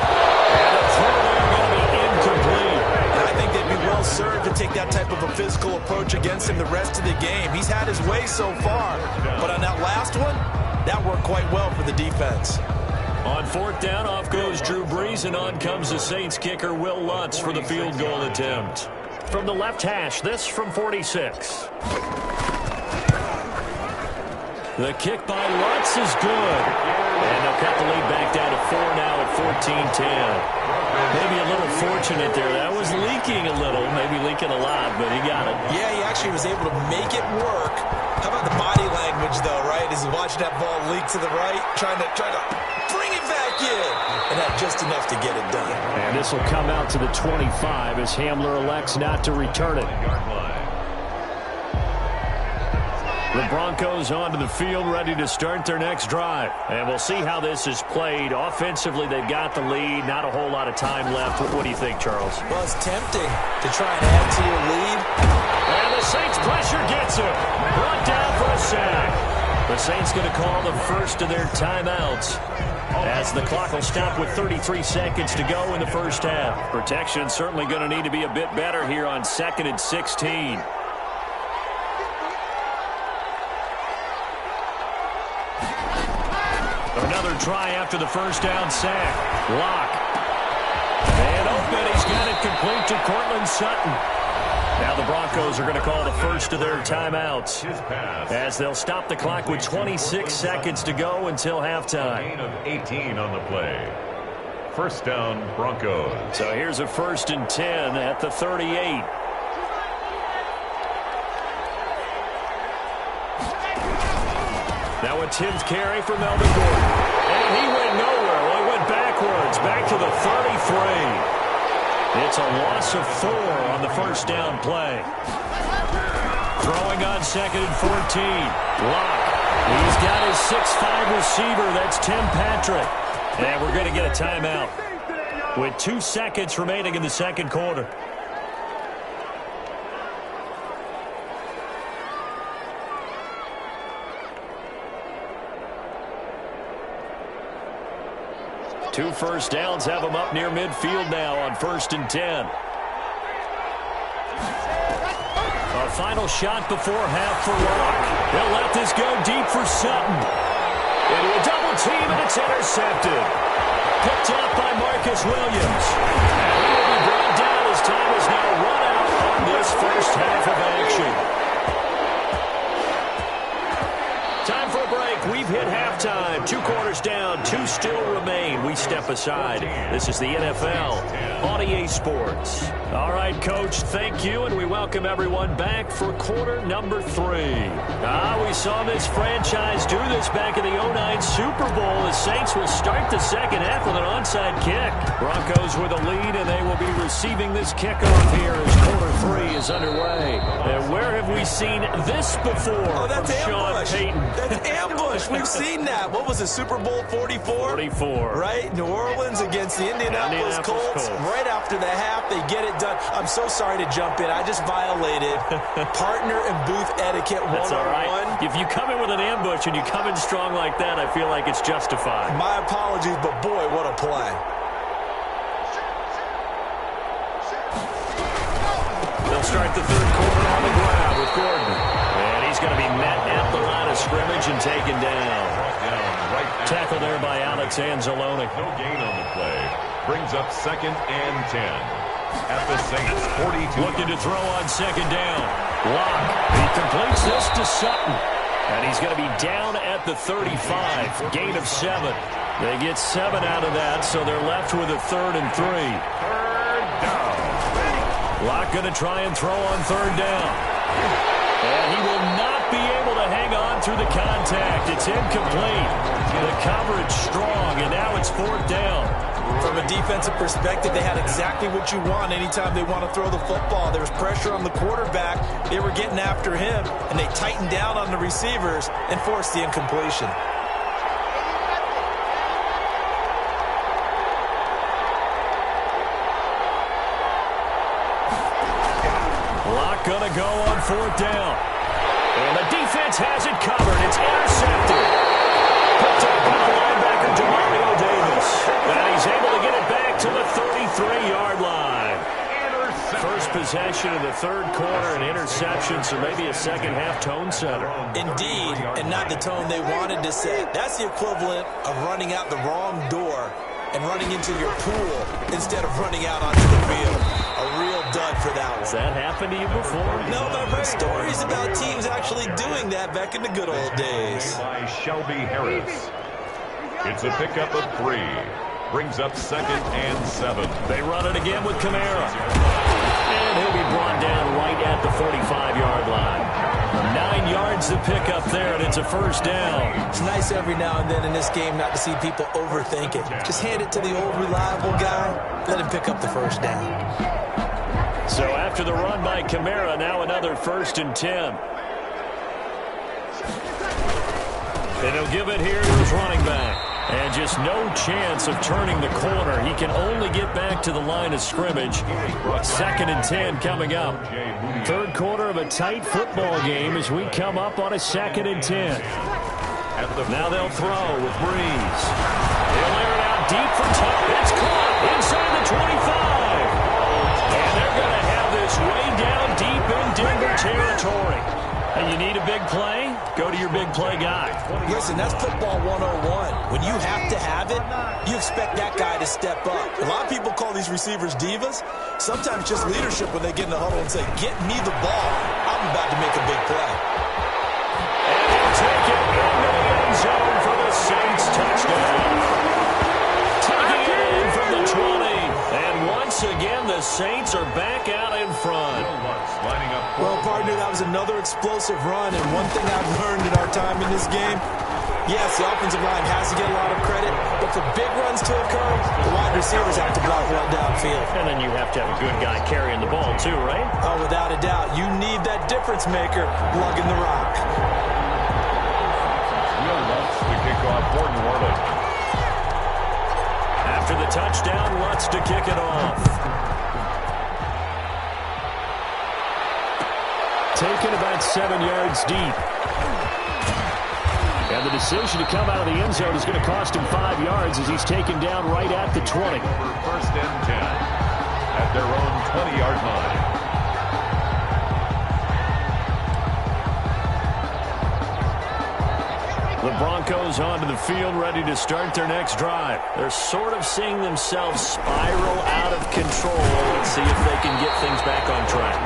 And a throw there going to be incomplete. And I think they'd be well served to take that type of a physical approach against him the rest of the game. He's had his way so far, but on that last one, that worked quite well for the defense. On fourth down, off goes Drew Brees, and on comes the Saints kicker, Will Lutz, for the field goal attempt. From the left hash, this from 46. The kick by Lutz is good. And they'll cut the lead back down to 4 now at 14-10. Maybe a little fortunate there. That was leaking a little, maybe leaking a lot, but he got it. Yeah, he actually was able to make it work. How about the body language, though, right? As he's watching that ball leak to the right, trying to bring it back in. And had just enough to get it done. And this will come out to the 25 as Hamler elects not to return it. The Broncos onto the field, ready to start their next drive. And we'll see how this is played. Offensively, they've got the lead. Not a whole lot of time left. What do you think, Charles? Well, it's tempting to try and add to your lead. And the Saints pressure gets him. Brought down for a sack. The Saints going to call the first of their timeouts, as the clock will stop with 33 seconds to go in the first half. Protection certainly going to need to be a bit better here on 2nd and 16. try after the first down sack. Locke. And open. He's got it complete to Cortland Sutton. Now the Broncos are going to call the first of their timeouts as they'll stop the clock with 26 seconds to go until halftime. Gain of 18 on the play. First down, Broncos. So here's a 1st and 10 at the 38. Now a 10th carry for Melvin Gordon. And he went nowhere. Well, he went backwards, back to the 33. It's a loss of 4 on the first down play. Throwing on 2nd and 14. Locke. He's got his 6'5 receiver. That's Tim Patrick. And we're going to get a timeout with 2 seconds remaining in the second quarter. Two first downs have him up near midfield now on 1st and 10. A final shot before half for Locke. He'll let this go deep for Sutton. Into a double team, and it's intercepted. Picked up by Marcus Williams. And he will be brought down as time is now run out on this first half of action. Time for a break. We've hit halftime. 2 quarters down. 2 still remain. We step aside. This is the NFL on EA Sports. All right, Coach, thank you, and we welcome everyone back for quarter number 3. We saw this franchise do this back in the 09 Super Bowl. The Saints will start the second half with an onside kick. Broncos with a lead, and they will be receiving this kickoff here as quarter 3 is underway. And where have we seen this before? Oh, that's Sean Payton. That's ambush. We've seen that. What was it, Super Bowl 44? 44. Right? New Orleans against the Indianapolis Colts. Right after the half, they get it done. I'm so sorry to jump in. I just violated partner and booth etiquette 101. That's all right. If you come in with an ambush and you come in strong like that, I feel like it's justified. My apologies, but boy, what a play. They'll start the third quarter on the ground with Gordon. And he's going to be met at the line of scrimmage and taken down. Tackle there by Alex Anzalone. No gain on the play. Brings up 2nd and 10. At the Saints 42. Looking to throw on 2nd down. Locke. He completes this to Sutton. And he's going to be down at the 35. Gain of 7. They get 7 out of that, so they're left with a 3rd and 3. 3rd down. Locke going to try and throw on 3rd down. And he will not be able to hang on through the contact. It's incomplete. The coverage strong, and now it's 4th down. From a defensive perspective, they had exactly what you want anytime they want to throw the football. There was pressure on the quarterback. They were getting after him, and they tightened down on the receivers and forced the incompletion. Locke going to go on 4th down. And the defense has it covered. It's intercepted. Picked up by the linebacker, Demario Davis. And he's able to get it back to the 33-yard line. First possession of the third quarter, an interception, so maybe a second-half tone setter. Indeed, and not the tone they wanted to set. That's the equivalent of running out the wrong door and running into your pool instead of running out onto the field. A real dud for that one. Has that happened to you before? No, but I've heard stories about teams actually doing that back in the good old days. By Shelby Harris. It's a pickup of 3. Brings up 2nd and 7. They run it again with Kamara. And he'll be brought down right at the 45-yard line. 9 yards to pick up there, and it's a first down. It's nice every now and then in this game not to see people overthink it. Just hand it to the old reliable guy. Let him pick up the first down. So after the run by Kamara, now another 1st and 10. And he'll give it here to his running back. And just no chance of turning the corner. He can only get back to the line of scrimmage. 2nd and 10 coming up. Third quarter of a tight football game as we come up on a 2nd and 10. Now they'll throw with Breeze. They'll air it out deep for Tuck. It's caught inside the 25. And they're going to have this way down deep in Denver territory. And you need a big play? Go to your big play guy. Listen, that's football 101. When you have to have it, you expect that guy to step up. A lot of people call these receivers divas. Sometimes just leadership when they get in the huddle and say, get me the ball. I'm about to make a big play. And he'll take it into the end zone for the Saints touchdown. Taking it in from the 20. And once again, the Saints are back out in front. Well, partner, that was another explosive run, and one thing I've learned in our time in this game, yes, the offensive line has to get a lot of credit, but for big runs to occur, the wide receivers have to block well downfield. And then you have to have a good guy carrying the ball too, right? Oh, without a doubt. You need that difference maker lugging the rock. The kickoff for New Orleans. After the touchdown, Lutz to kick it off. Taken about 7 yards deep. And the decision to come out of the end zone is going to cost him 5 yards as he's taken down right at the 20. First and 10 at their own 20-yard line. The Broncos onto the field, ready to start their next drive. They're sort of seeing themselves spiral out of control. Let's see if they can get things back on track.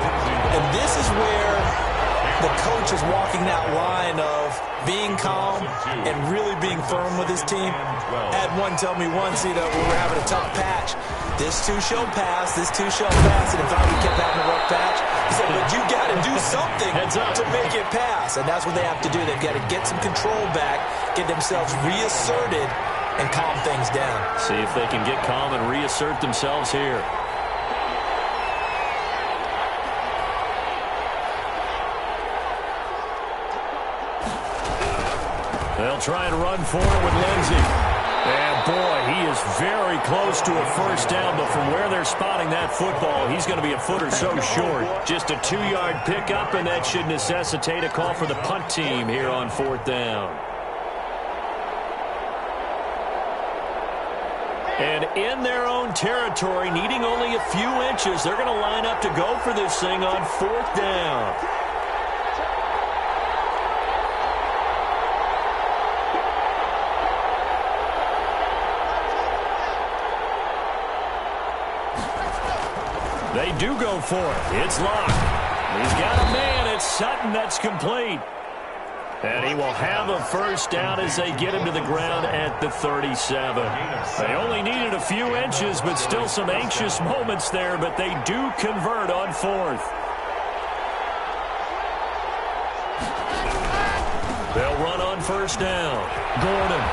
And this is where the coach is walking that line of being calm and really being firm with his team. I had one tell me once, when we were having a tough patch, this too shall pass, this too shall pass, and in fact we kept having a rough patch. He said, but you got to do something to make it pass, and that's what they have to do. They've got to get some control back, get themselves reasserted, and calm things down. See if they can get calm and reassert themselves here. They'll try and run for it with Lindsey. And, boy, he is very close to a first down, but from where they're spotting that football, he's going to be a foot or so short. Just a 2-yard pickup, and that should necessitate a call for the punt team here on 4th down. And in their own territory, needing only a few inches, they're going to line up to go for this thing on 4th down. They do go for it. It's Locke. He's got a man. It's Sutton that's complete. And he will have a first down as they get him to the ground at the 37. They only needed a few inches, but still some anxious moments there, but they do convert on 4th. They'll run on first down. Gordon.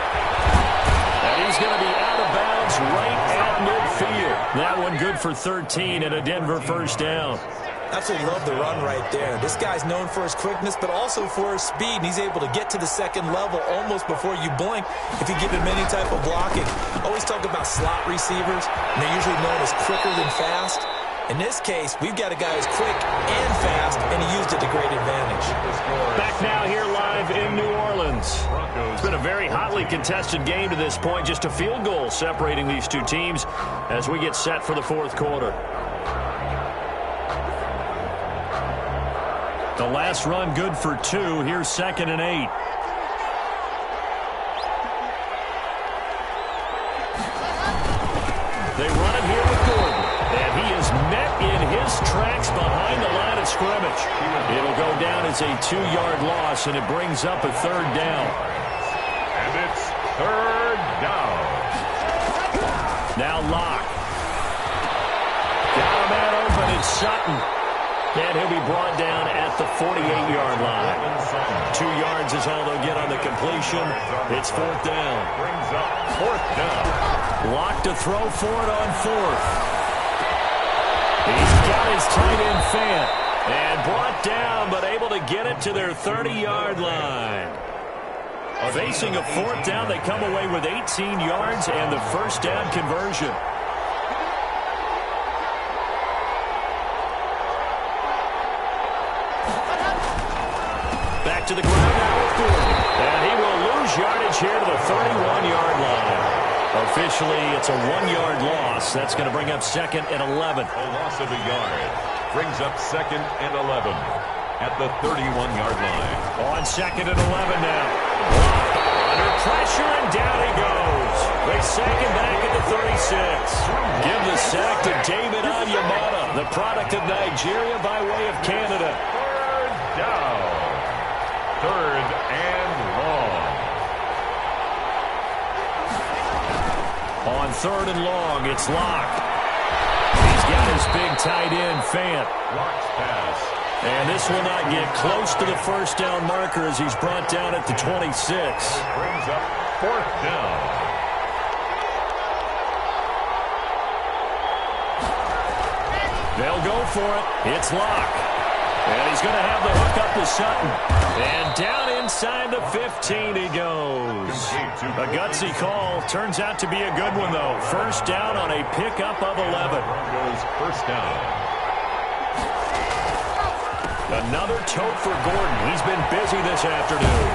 And he's going to be out of bounds right at midfield. That one good for 13 and a Denver first down. Absolutely love the run right there. This guy's known for his quickness, but also for his speed, and he's able to get to the second level almost before you blink if you give him any type of blocking. Always talk about slot receivers, and they're usually known as quicker than fast. In this case, we've got a guy who's quick and fast, and he used it to great advantage. Back now here live in New Orleans. It's been a very hotly contested game to this point. Just a field goal separating these two teams as we get set for the 4th quarter. The last run good for 2. Here's 2nd and 8. They run it here with Gordon. And he is met in his tracks behind the line of scrimmage. It'll go down as a 2-yard loss, and it brings up a 3rd down. And it's 3rd down. Now Locke. Got a man open. It's Sutton. And he'll be brought down at the 48-yard line. 2 yards is all they'll get on the completion. It's 4th down. Brings up 4th down. Locke to throw for it on 4th. He's got his tight end Fant. And brought down, but able to get it to their 30-yard line. Facing a 4th down, they come away with 18 yards and the first down conversion. Back to the ground now with Gordon. And he will lose yardage here to the 31-yard line. Officially, it's a 1-yard loss. That's going to bring up 2nd and 11. A loss of a yard brings up 2nd and 11. at the 31-yard line. On 2nd and 11 now. Under pressure, and down he goes. They sack him back at the 36. Give the sack to David Onyemata, the product of Nigeria by way of Canada. Third down. 3rd and long. On 3rd and long, it's Locke. He's got his big tight end, Fant. Locke's pass. And this will not get close to the first down marker as he's brought down at the 26. Brings up 4th down. They'll go for it. It's Locke. And he's going to have the hook up to Sutton. And down inside the 15 he goes. A gutsy call. Turns out to be a good one, though. First down on a pickup of 11. Broncos first down. Another tote for Gordon. He's been busy this afternoon.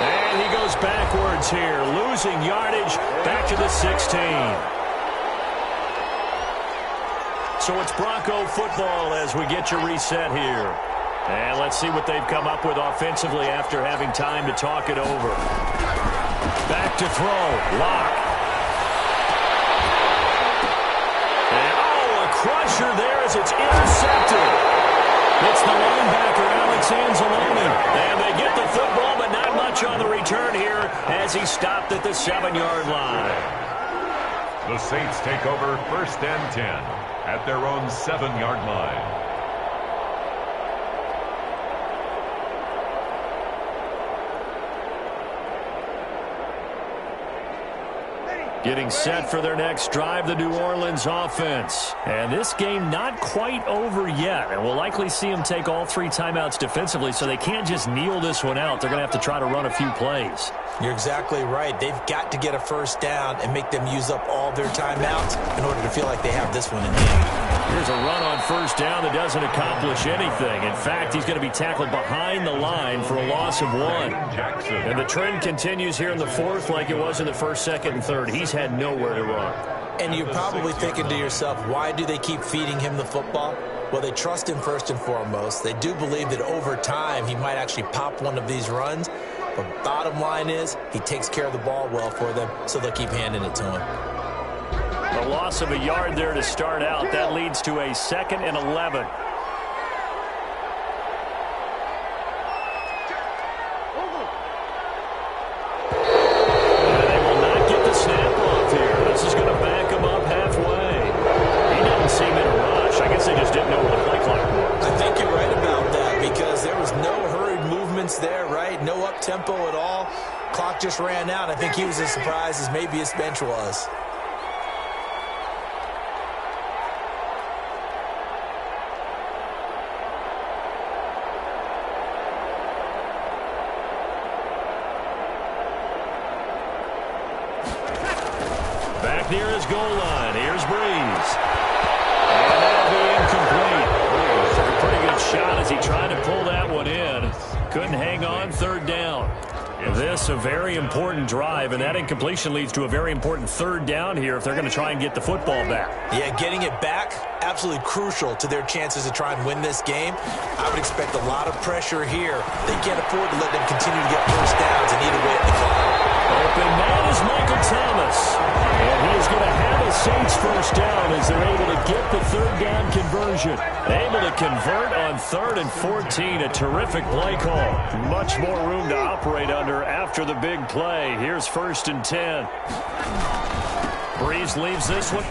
And he goes backwards here, losing yardage back to the 16. So it's Bronco football as we get you reset here. And let's see what they've come up with offensively after having time to talk it over. Back to throw. Locke. And, a crusher there as it's intercepted. It's the linebacker, Alex Anzalone. And they get the football, but not much on the return here as he stopped at the 7-yard line. The Saints take over 1st and 10 at their own 7-yard line. Getting set for their next drive, the New Orleans offense. And this game not quite over yet. And we'll likely see them take all 3 timeouts defensively, so they can't just kneel this one out. They're going to have to try to run a few plays. You're exactly right. They've got to get a first down and make them use up all their timeouts in order to feel like they have this one in hand. Here's a run on first down that doesn't accomplish anything. In fact, he's going to be tackled behind the line for a loss of 1. And the trend continues here in the 4th like it was in the 1st, 2nd, and 3rd. He's had nowhere to run. And you're probably thinking to yourself, why do they keep feeding him the football? Well, they trust him first and foremost. They do believe that over time he might actually pop one of these runs. But bottom line is he takes care of the ball well for them, so they'll keep handing it to him. A loss of a yard there to start out. That leads to a 2nd and 11. There, right? No up-tempo at all. Clock just ran out. I think he was as surprised as maybe his bench was. Back near his goal line. Here's Breeze. And that'll be incomplete. Took a pretty good shot as he tried to pull that one in. Couldn't hang on. 3rd down. This a very important drive, and that incompletion leads to a very important 3rd down here if they're going to try and get the football back. Yeah, getting it back, absolutely crucial to their chances to try and win this game. I would expect a lot of pressure here. They can't afford to let them continue to get first downs and eat away at the clock. Open man is Michael Thomas. And he is going to have a Saints first down as they're able to get the 3rd down conversion. Able to convert on 3rd and 14. A terrific play call. Much more room to operate under after the big play. Here's 1st and 10. Breeze leaves this one.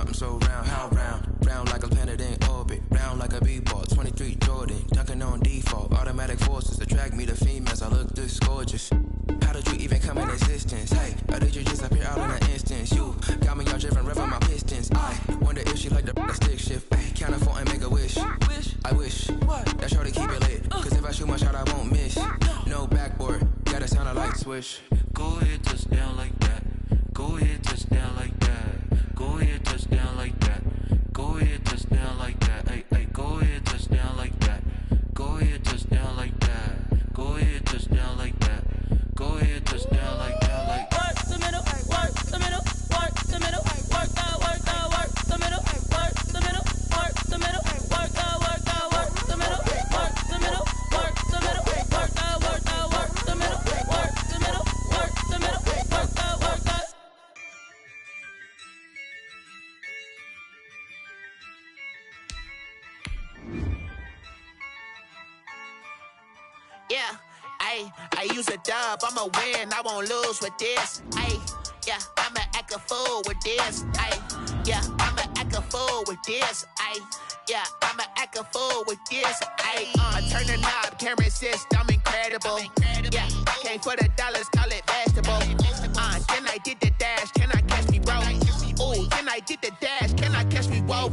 I'm so round, how round? Round like a planet in orbit, round like a b-ball, 23 Jordan, dunking on default. Automatic forces attract me to females, I look this gorgeous. How did you even come in existence? Hey, or did you just appear out in an instance? You got me all driven, revving my pistons. I wonder if she like the stick shift. Ay, count a 4 and make a wish. I wish that shorty keep it lit. Cause if I shoot my shot, I won't miss. No backboard, gotta sound a light switch. Go ahead, touchdown like that. Go ahead, touchdown like that. Go ahead, touchdown like that. Go ahead, touchdown like that. Ay, ay, go ahead, touchdown like that. Go ahead, touchdown like that. Go ahead, touchdown like that. Go ahead, touchdown like that. Like work the middle, work the middle, work the middle, work the middle, work the middle, work the middle, work the middle, work the middle, work the middle, work the middle, work the middle, work the middle, work the. Yeah, I use a dub, I'ma win, I won't lose with this. Yeah, I'ma act a fool with this. Yeah, I'ma act a fool with this. Yeah, I'ma act a fool with this. Turn the knob, camera assist, I'm incredible. Yeah, came for the dollars, call it vegetable. Then I did the dash, can I catch me, bro? Ooh, then I did the dash, can I catch me, whoa?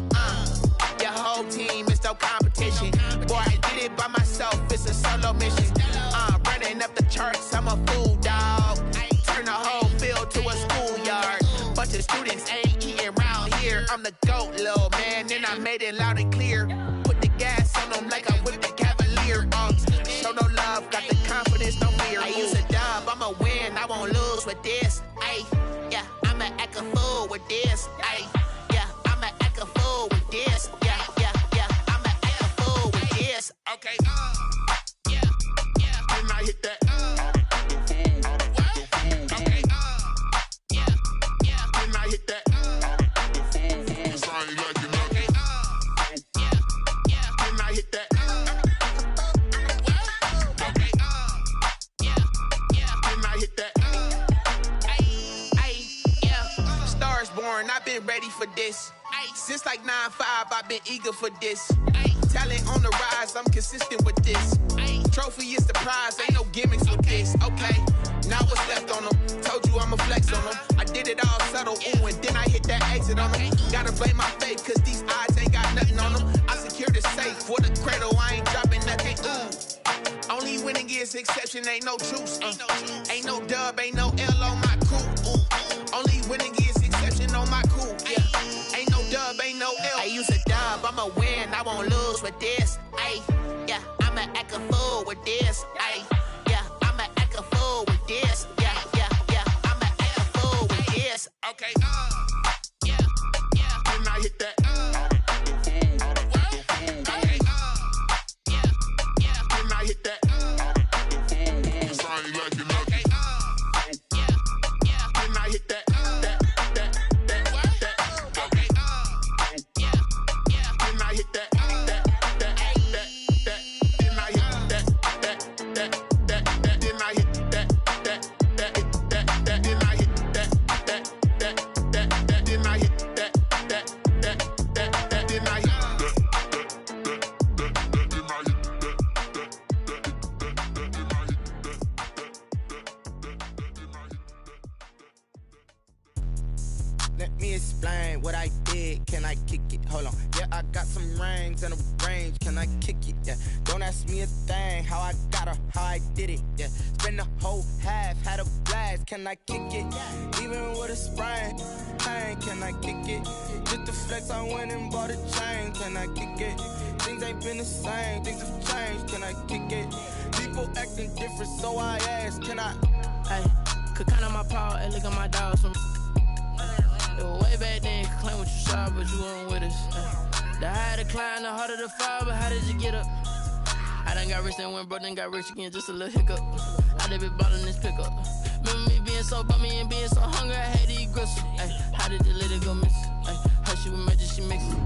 Your whole team is no competition. Boy, I did it by myself, it's a solo mission. Running up the charts, I'm a fool, dog. Turn the whole field to a schoolyard. Bunch of students ain't eating round here. I'm the GOAT, little man, and I made it loud and clear. Put the gas on them like I'm with the Cavalier. Show no love, got the confidence, no fear. I use a dub, I'ma win, I won't lose with this. Yeah, I'ma act a fool with this. Yeah, I'ma act a fool with this. Yeah, I'ma act a fool with this. Okay, yeah, then I hit that. Okay, yeah, then I hit that. Cause I ain't like it. Okay, yeah, then I hit that. Okay, yeah, then I hit that. Yeah, Stars born, I've been ready for this. Since like 9-5, I've been eager for this. Talent on the rise, I'm consistent with this. Trophy is the prize, ain't no gimmicks with this. Okay, now what's left on them? Told you I'ma flex on them. I did it all subtle, ooh, and then I hit that exit on them. Gotta blame my faith, cause these odds ain't got nothing on them. I secure the safe for the cradle, I ain't dropping nothing, ooh. Only winning is exception, ain't no truce. Ain't no dub, ain't no L on my crew. Only winning is exception on my crew. Yeah, ain't no dub, ain't no L. I use a dub, I'ma win, I won't lose with this. Yeah, I'ma act a fool with this. Yeah, I'ma act a fool with this. Yeah, I'ma act a fool with this. Okay, yeah, then I hit that. Okay, yeah, then I hit that. Cause I ain't like it. Okay, yeah, then I hit that. Okay, yeah, then I hit that. Let me explain what I did. Can I kick it? Hold on. Yeah, I got some rings and a range. Can I kick it? Yeah. Don't ask me a thing. How I got her, how I did it. Yeah. Spend the whole half, had a blast. Can I kick it? Even with a sprain. Pain, can I kick it? Just to flex, I went and bought a chain. Can I kick it? Things ain't been the same. Things have changed. Can I kick it? People acting different, so I asked. Can I? Hey, could count on my power and look at my dogs from. Way back then, could claim what you saw, but you weren't with us. The higher the climb, the harder the fall, but how did you get up? I done got rich and went broke, then got rich again, just a little hiccup. I done been ballin' this pickup. Remember me being so bummy and being so hungry, I had to eat gristle. How did you let it go miss? Her she was magic, she mixed it.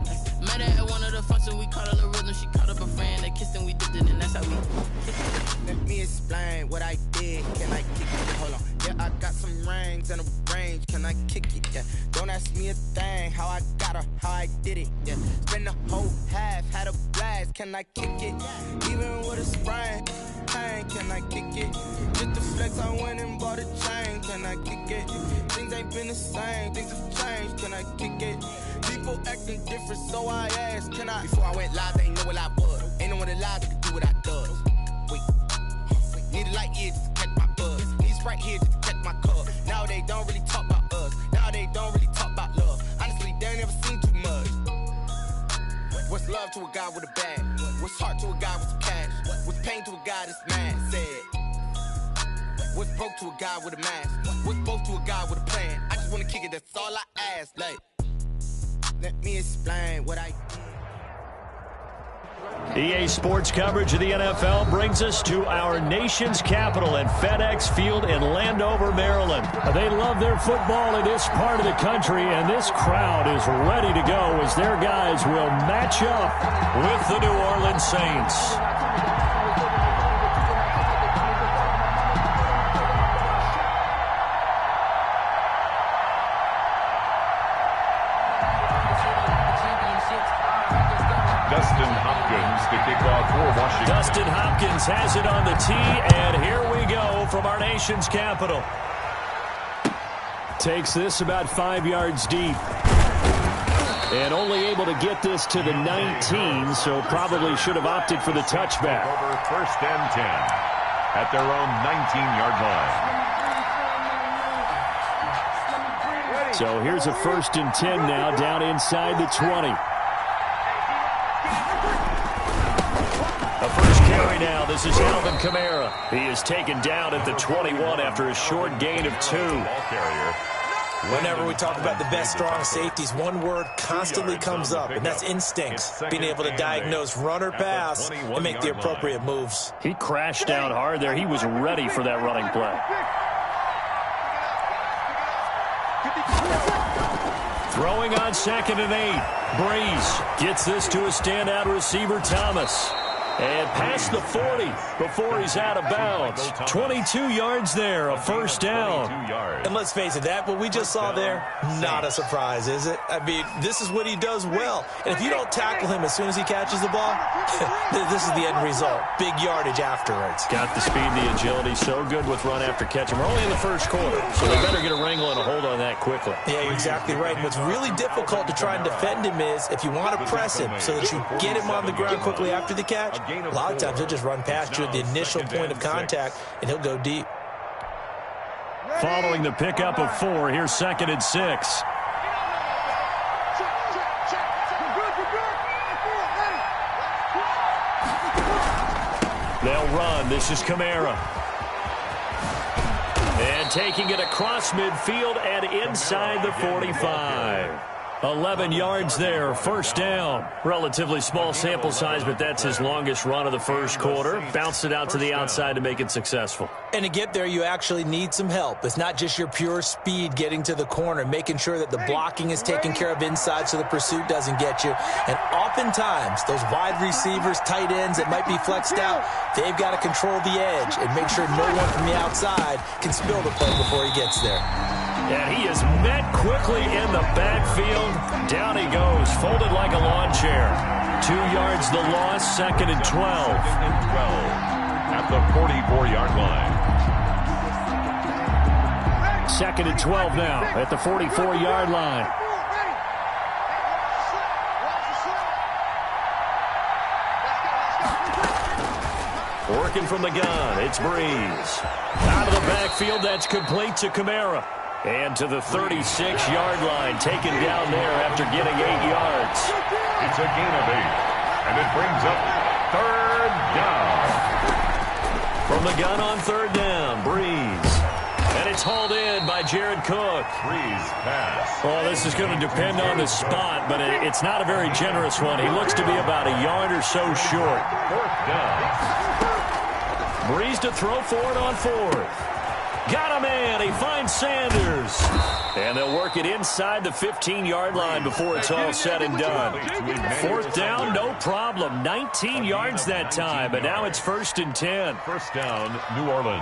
Met her at one of the functions, we caught a little rhythm. She caught up a friend, they kissed and we dipped it, and that's how we. Let me explain what I did. Can I kick it? Hold on. Yeah, I got some rings and a range. range, can I kick it? Yeah. Don't ask me a thing, how I got her, how I did it. Yeah. Spend the whole half, had a blast, can I kick it? Even with a sprain, can I kick it? Just the flex, I went and bought a chain, can I kick it? Things ain't been the same, things have changed, can I kick it? People acting different, so I asked, can I? Before I went live, they ain't know what I was. Ain't no one alive that could do what I does. Wait, need a light here just to catch my buzz. Need Sprite here just to catch my cup. Now they don't really talk about us. Now they don't really talk about love. Honestly, they ain't never seen too much. What's love to a guy with a bag? What's heart to a guy with some cash? What's pain to a guy that's mad? Said. What's broke to a guy with a mask? What's both to a guy with a plan? I just wanna kick it, that's all I ask. Like, let me explain what I did. EA Sports coverage of the NFL brings us to our nation's capital at FedEx Field in Landover, Maryland. They love their football in this part of the country, and this crowd is ready to go as their guys will match up with the New Orleans Saints. Dustin Hopkins has it on the tee, and here we go from our nation's capital. Takes this about 5 yards deep. And only able to get this to the 19, so probably should have opted for the touchback. Over first and 10 at their own 19-yard line. So here's a 1st and 10 now, down inside the 20. A first carry now. This is Alvin Kamara. He is taken down at the 21 after a short gain of 2. Whenever we talk about the best strong safeties, one word constantly comes up, and that's instincts. Being able to diagnose run or pass and make the appropriate moves. He crashed down hard there. He was ready for that running play. Throwing on 2nd and 8. Breeze gets this to a standout receiver, Thomas. And past the 40 before he's out of bounds. 22 yards there, a first down. And let's face it, that what we just saw there, not a surprise, is it? I mean, this is what he does well. And if you don't tackle him as soon as he catches the ball, this is the end result. Big yardage afterwards. Got the speed and the agility, so good with run after catch. And we're only in the first quarter, so they better get a wrangle and a hold on that quickly. Yeah, you're exactly right. And what's really difficult to try and defend him is if you want to press him so that you get him on the ground quickly after the catch, a lot of times he'll just run past you at the initial point of contact, and he'll go deep. Following the pickup of 4, here's 2nd and 6. They'll run. This is Kamara. And taking it across midfield and inside the 45. 11 yards there, first down. Relatively small sample size, but that's his longest run of the first quarter. Bounced it out to the outside to make it successful. And to get there, you actually need some help. It's not just your pure speed getting to the corner, making sure that the blocking is taken care of inside so the pursuit doesn't get you. And oftentimes, those wide receivers, tight ends that might be flexed out, they've got to control the edge and make sure no one from the outside can spill the play before he gets there. And he is met quickly in the backfield. Down he goes, folded like a lawn chair. 2 yards the loss, 2nd and 12. At the 44-yard line. 2nd and 12 now at the 44-yard line. Working from the gun, it's Breeze. Out of the backfield, that's complete to Kamara. And to the 36-yard line, taken down there after getting 8 yards. It's a gain of 8, and it brings up 3rd down. From the gun on 3rd down, Breeze. And it's hauled in by Jared Cook. Breeze pass. Well, this is going to depend on the spot, but it's not a very generous one. He looks to be about a yard or so short. 4th down. Breeze to throw for it on 4th. Got a man. He finds Sanders. And they'll work it inside the 15-yard line before it's all said and done. 4th down, no problem. 19 yards that time, but now it's 1st and 10. First down, New Orleans.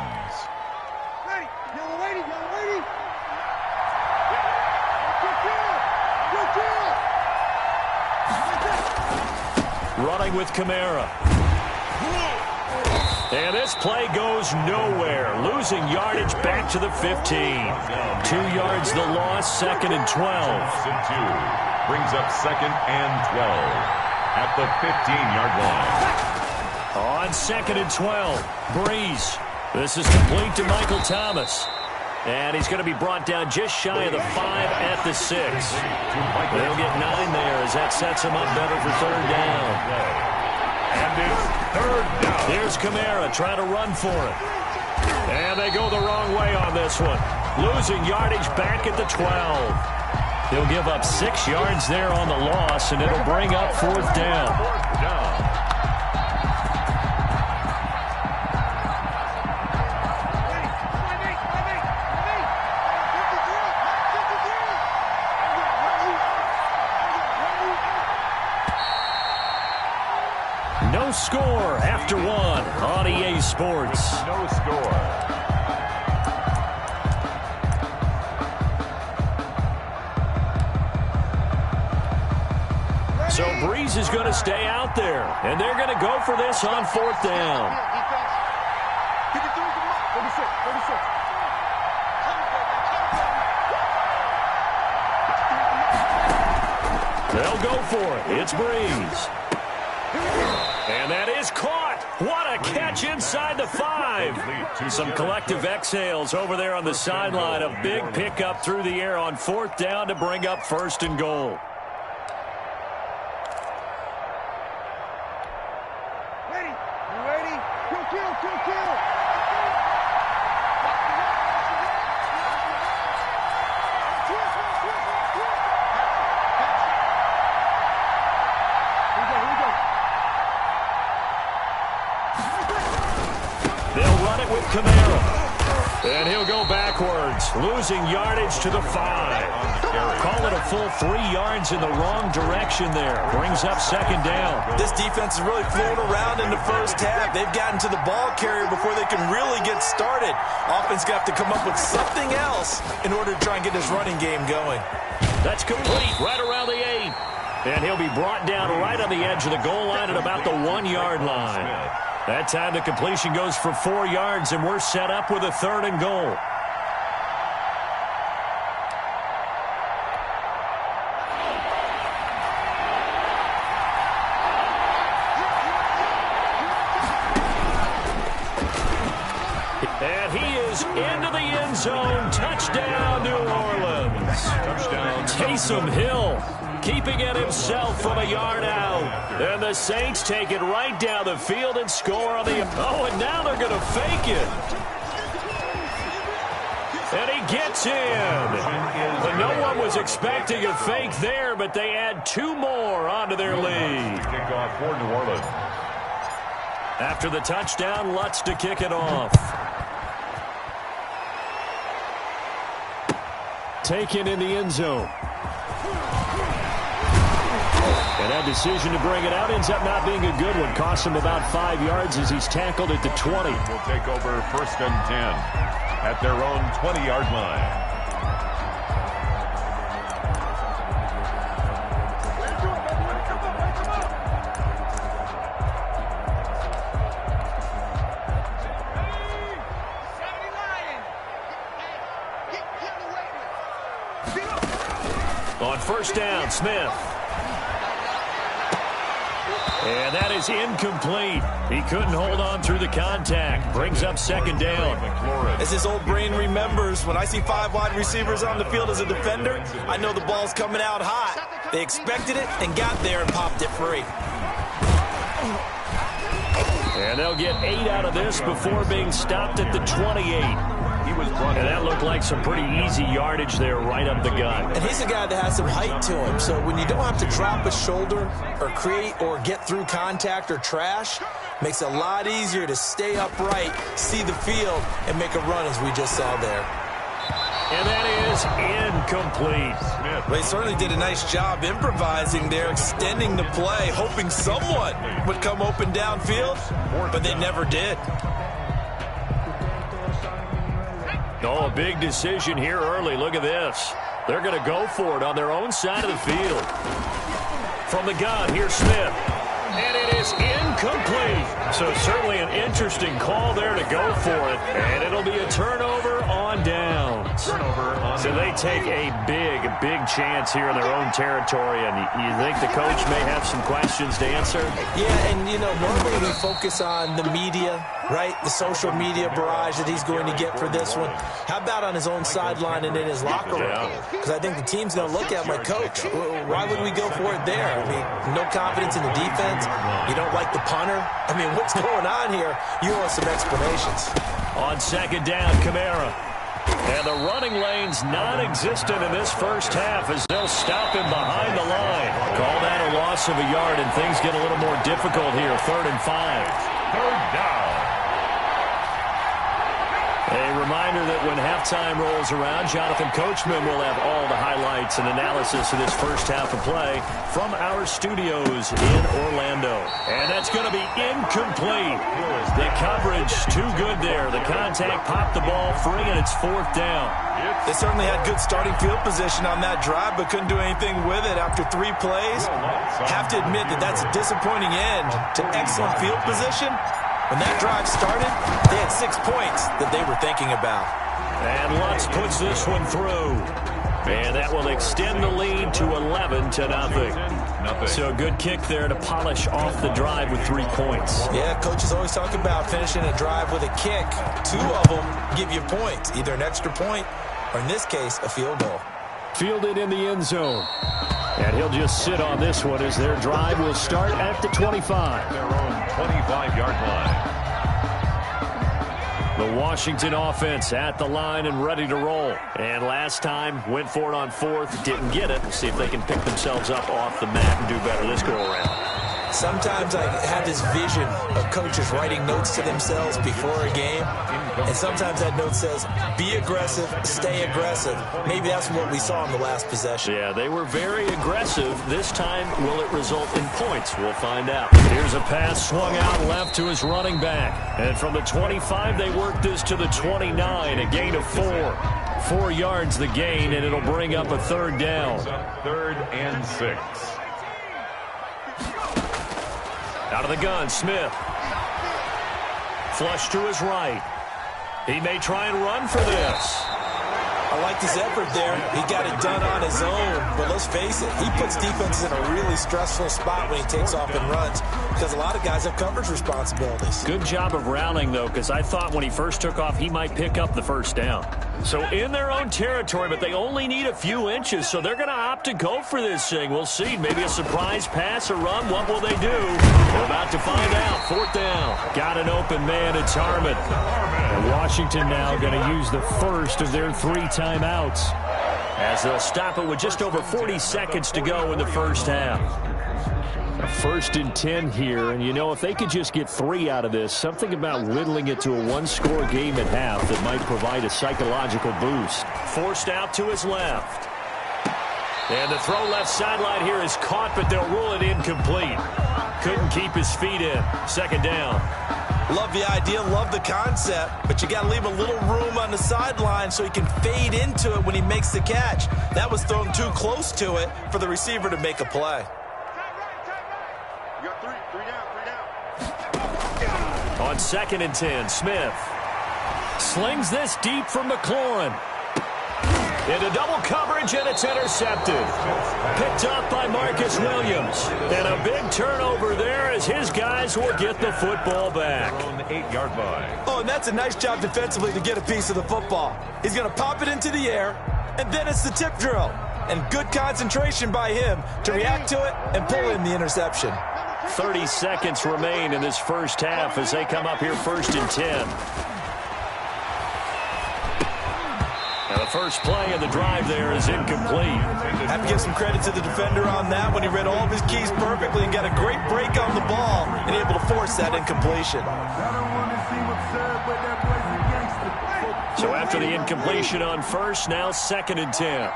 starting with Kamara. And this play goes nowhere. Losing yardage back to the 15. 2 yards the loss, 2nd and 12. Brings up 2nd and 12 at the 15-yard line. On 2nd and 12, Breeze. This is complete to Michael Thomas. And he's going to be brought down just shy of the 5 at the 6. They'll get 9 there as that sets him up better for 3rd down. And it's 3rd down. Here's Kamara trying to run for it. And they go the wrong way on this one. Losing yardage back at the 12. He'll give up 6 yards there on the loss, and it'll bring up 4th down. 4th down. No score after 1 on EA Sports. No score. So Breeze is going to stay out there, and they're going to go for this on 4th down. They'll go for it. It's Breeze. And that is caught. What a catch inside the 5. Some collective exhales over there on the sideline. A big pickup through the air on 4th down to bring up 1st and goal. Kamara. And he'll go backwards, losing yardage to the 5. Call it a full 3 yards in the wrong direction there. Brings up 2nd down. This defense is really flown around in the first half. They've gotten to the ball carrier before they can really get started. Offense got to come up with something else in order to try and get this running game going. That's complete right around the 8. And he'll be brought down right on the edge of the goal line at about the 1-yard line. That time the completion goes for 4 yards, and we're set up with a 3rd and goal. And he is into the end zone. Touchdown, New Orleans. Touchdown. Taysom Hill keeping it himself from a yard out. And the Saints take it right down the field and score on the... Oh, and now they're going to fake it. And he gets in. But no one was expecting a fake there, but they add 2 more onto their lead. Kickoff for New Orleans. After the touchdown, Lutz to kick it off. Taken in the end zone. And that decision to bring it out ends up not being a good one. Costs him about 5 yards as he's tackled at the 20. Will take over 1st and 10 at their own 20-yard line. On 1st down, Smith. And that is incomplete. He couldn't hold on through the contact. Brings up 2nd down. As his old brain remembers, when I see 5 wide receivers on the field as a defender, I know the ball's coming out hot. They expected it and got there and popped it free. And they'll get 8 out of this before being stopped at the 28. And that looked like some pretty easy yardage there right up the gut. And he's a guy that has some height to him, so when you don't have to drop a shoulder or create or get through contact or trash, makes it a lot easier to stay upright, see the field, and make a run as we just saw there. And that is incomplete. Well, they certainly did a nice job improvising there, extending the play, hoping someone would come open downfield, but they never did. Oh, a big decision here early. Look at this. They're going to go for it on their own side of the field. From the gun, here's Smith. And it is incomplete. So certainly an interesting call there to go for it. And it'll be a turnover on downs. So they take a big chance here in their own territory. And you think the coach may have some questions to answer? Yeah, and, normally we focus on the media, right? The social media barrage that he's going to get for this one. How about on his own sideline and in his locker room? Because I think the team's going to look at him like, Coach, why would we go for it there? I mean, no confidence in the defense. You don't like the punter. I mean, what's going on here? You want some explanations. On second down, Kamara. And the running lane's non-existent in this first half as they'll stop him behind the line. Call that a loss of a yard, and things get a little more difficult here. 3rd and 5. Third down. A reminder that when halftime rolls around, Jonathan Coachman will have all the highlights and analysis of this first half of play from our studios in Orlando. And that's going to be incomplete. The coverage too good there. The contact popped the ball free, and it's 4th down. They certainly had good starting field position on that drive, but couldn't do anything with it after 3 plays. Have to admit that that's a disappointing end to excellent field position. When that drive started, they had 6 points that they were thinking about. And Lutz puts this one through. And that will extend the lead to 11-0. So a good kick there to polish off the drive with 3 points. Yeah, coaches always talk about finishing a drive with a kick. 2 of them give you points, either an extra point or, in this case, a field goal. Fielded in the end zone. And he'll just sit on this one as their drive will start at the 25. Their own 25-yard line. The Washington offense at the line and ready to roll. And last time, went for it on 4th, didn't get it. See if they can pick themselves up off the mat and do better this go-around. Sometimes I have this vision of coaches writing notes to themselves before a game, and sometimes that note says, be aggressive, stay aggressive. Maybe that's what we saw in the last possession. Yeah, they were very aggressive. This time, will it result in points? We'll find out. Here's a pass swung out left to his running back. And from the 25, they work this to the 29, a gain of 4. 4 yards the gain, and it'll bring up a 3rd down. 3rd and 6. Out of the gun, Smith. Flush to his right. He may try and run for this. I liked his effort there. He got it done on his own. But let's face it, he puts defenses in a really stressful spot when he takes off and runs because a lot of guys have coverage responsibilities. Good job of rounding, though, because I thought when he first took off, he might pick up the 1st down. So in their own territory, but they only need a few inches, so they're going to opt to go for this thing. We'll see. Maybe a surprise pass or run. What will they do? We're about to find out. 4th down. Got an open man. It's Harmon. And Washington now going to use the first of their 3 timeouts, as they'll stop it with just over 40 seconds to go in the first half. A 1st and 10 here, and if they could just get 3 out of this, something about whittling it to a 1-score game at half that might provide a psychological boost. Forced out to his left. And the throw left sideline here is caught, but they'll rule it incomplete. Couldn't keep his feet in. 2nd down. Love the idea, love the concept, but you got to leave a little room on the sideline so he can fade into it when he makes the catch. That was thrown too close to it for the receiver to make a play. You got 3 down. On 2nd and 10, Smith slings this deep from McLaurin. Into double coverage, and it's intercepted. Picked up by Marcus Williams. And a big turnover there as his guys will get the football back. On the 8-yard line. Oh, and that's a nice job defensively to get a piece of the football. He's going to pop it into the air, and then it's the tip drill. And good concentration by him to react to it and pull in the interception. 30 seconds remain in this first half as they come up here 1st and 10. And the first play of the drive there is incomplete. Have to give some credit to the defender on that when he read all of his keys perfectly and got a great break on the ball and able to force that incompletion. So after the incompletion on 1st, now 2nd and 10.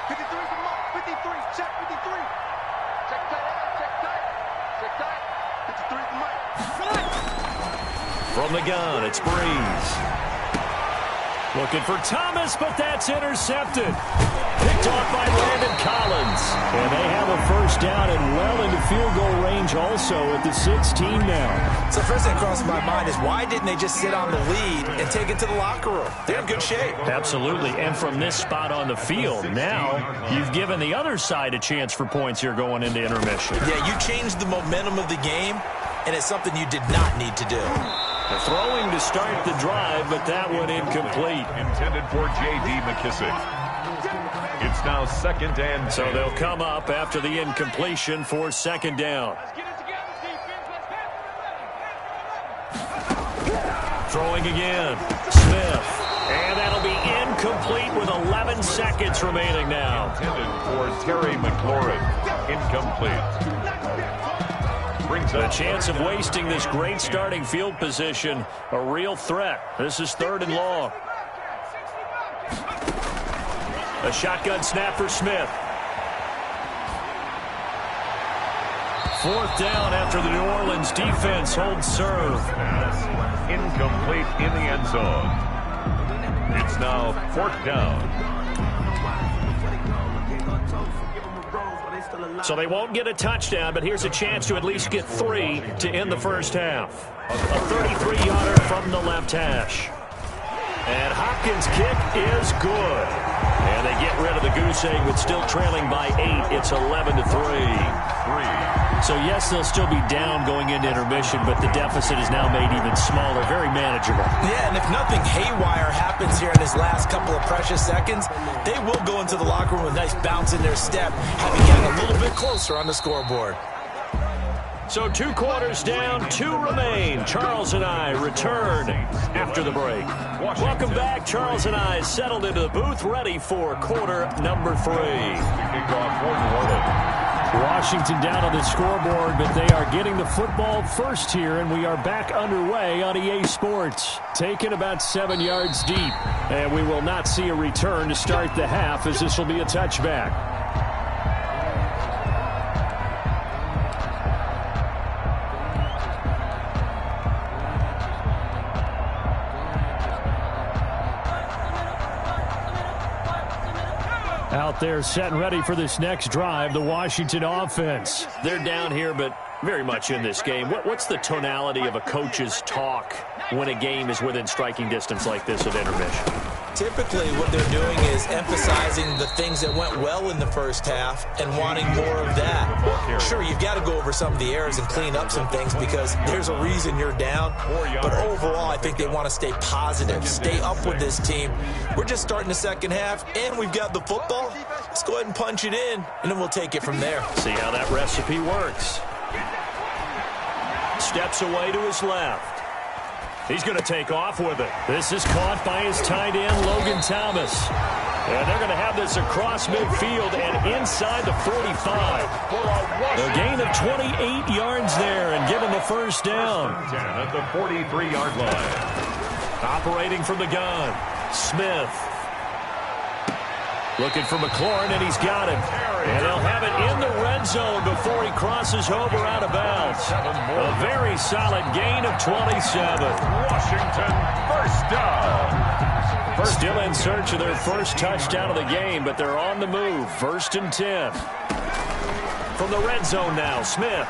53 from Mark. 53. Check 53. Check tight. Check tight. Check tight. 53 from Mike. From the gun, it's Breeze. Looking for Thomas, but that's intercepted. Picked off by Landon Collins. And they have a first down and well into field goal range also at the 16 now. So first thing crossed my mind is why didn't they just sit on the lead and take it to the locker room? They're in good shape. Absolutely. And from this spot on the field, now you've given the other side a chance for points here going into intermission. Yeah, you changed the momentum of the game, and it's something you did not need to do. They're throwing to start the drive, but that one incomplete. Intended for J.D. McKissick. It's now 2nd and 10. So they'll come up after the incompletion for 2nd down. Throwing again. Smith. And that'll be incomplete with 11 seconds remaining now. Intended for Terry McLaurin. Incomplete. The chance of wasting this great starting field position, a real threat. This is 3rd and long. A shotgun snap for Smith. 4th down after the New Orleans defense holds serve. Incomplete in the end zone. It's now 4th down. So they won't get a touchdown, but here's a chance to at least get 3 to end the first half. A 33-yarder from the left hash. And Hopkins' kick is good. And they get rid of the goose egg, but still trailing by 8. It's 11-3. So, yes, they'll still be down going into intermission, but the deficit is now made even smaller, very manageable. Yeah, and if nothing haywire happens here in his last couple of precious seconds, they will go into the locker room with a nice bounce in their step, having gotten a little bit closer on the scoreboard. So 2 quarters down, 2 remain. Charles and I return after the break. Welcome back. Charles and I settled into the booth, ready for quarter number 3. Kickoff for New Orleans. Washington down on the scoreboard, but they are getting the football first here, and we are back underway on EA Sports. Taken about 7 yards deep, and we will not see a return to start the half, as this will be a touchback. Out there set and ready for this next drive, the Washington offense. They're down here, but very much in this game. What's the tonality of a coach's talk when a game is within striking distance like this of intermission? Typically, what they're doing is emphasizing the things that went well in the first half and wanting more of that. Sure, you've got to go over some of the errors and clean up some things because there's a reason you're down. But overall, I think they want to stay positive, stay up with this team. We're just starting the second half, and we've got the football. Let's go ahead and punch it in, and then we'll take it from there. See how that recipe works. Steps away to his left. He's going to take off with it. This is caught by his tight end, Logan Thomas. And they're going to have this across midfield and inside the 45. A gain of 28 yards there and give him the first down. At the 43-yard line. Operating from the gun, Smith. Looking for McLaurin, and he's got him. And they'll have it in the red zone before he crosses over out of bounds. A very solid gain of 27. Washington, first down. Still in search of their first touchdown of the game, but they're on the move. 1st and 10. From the red zone now, Smith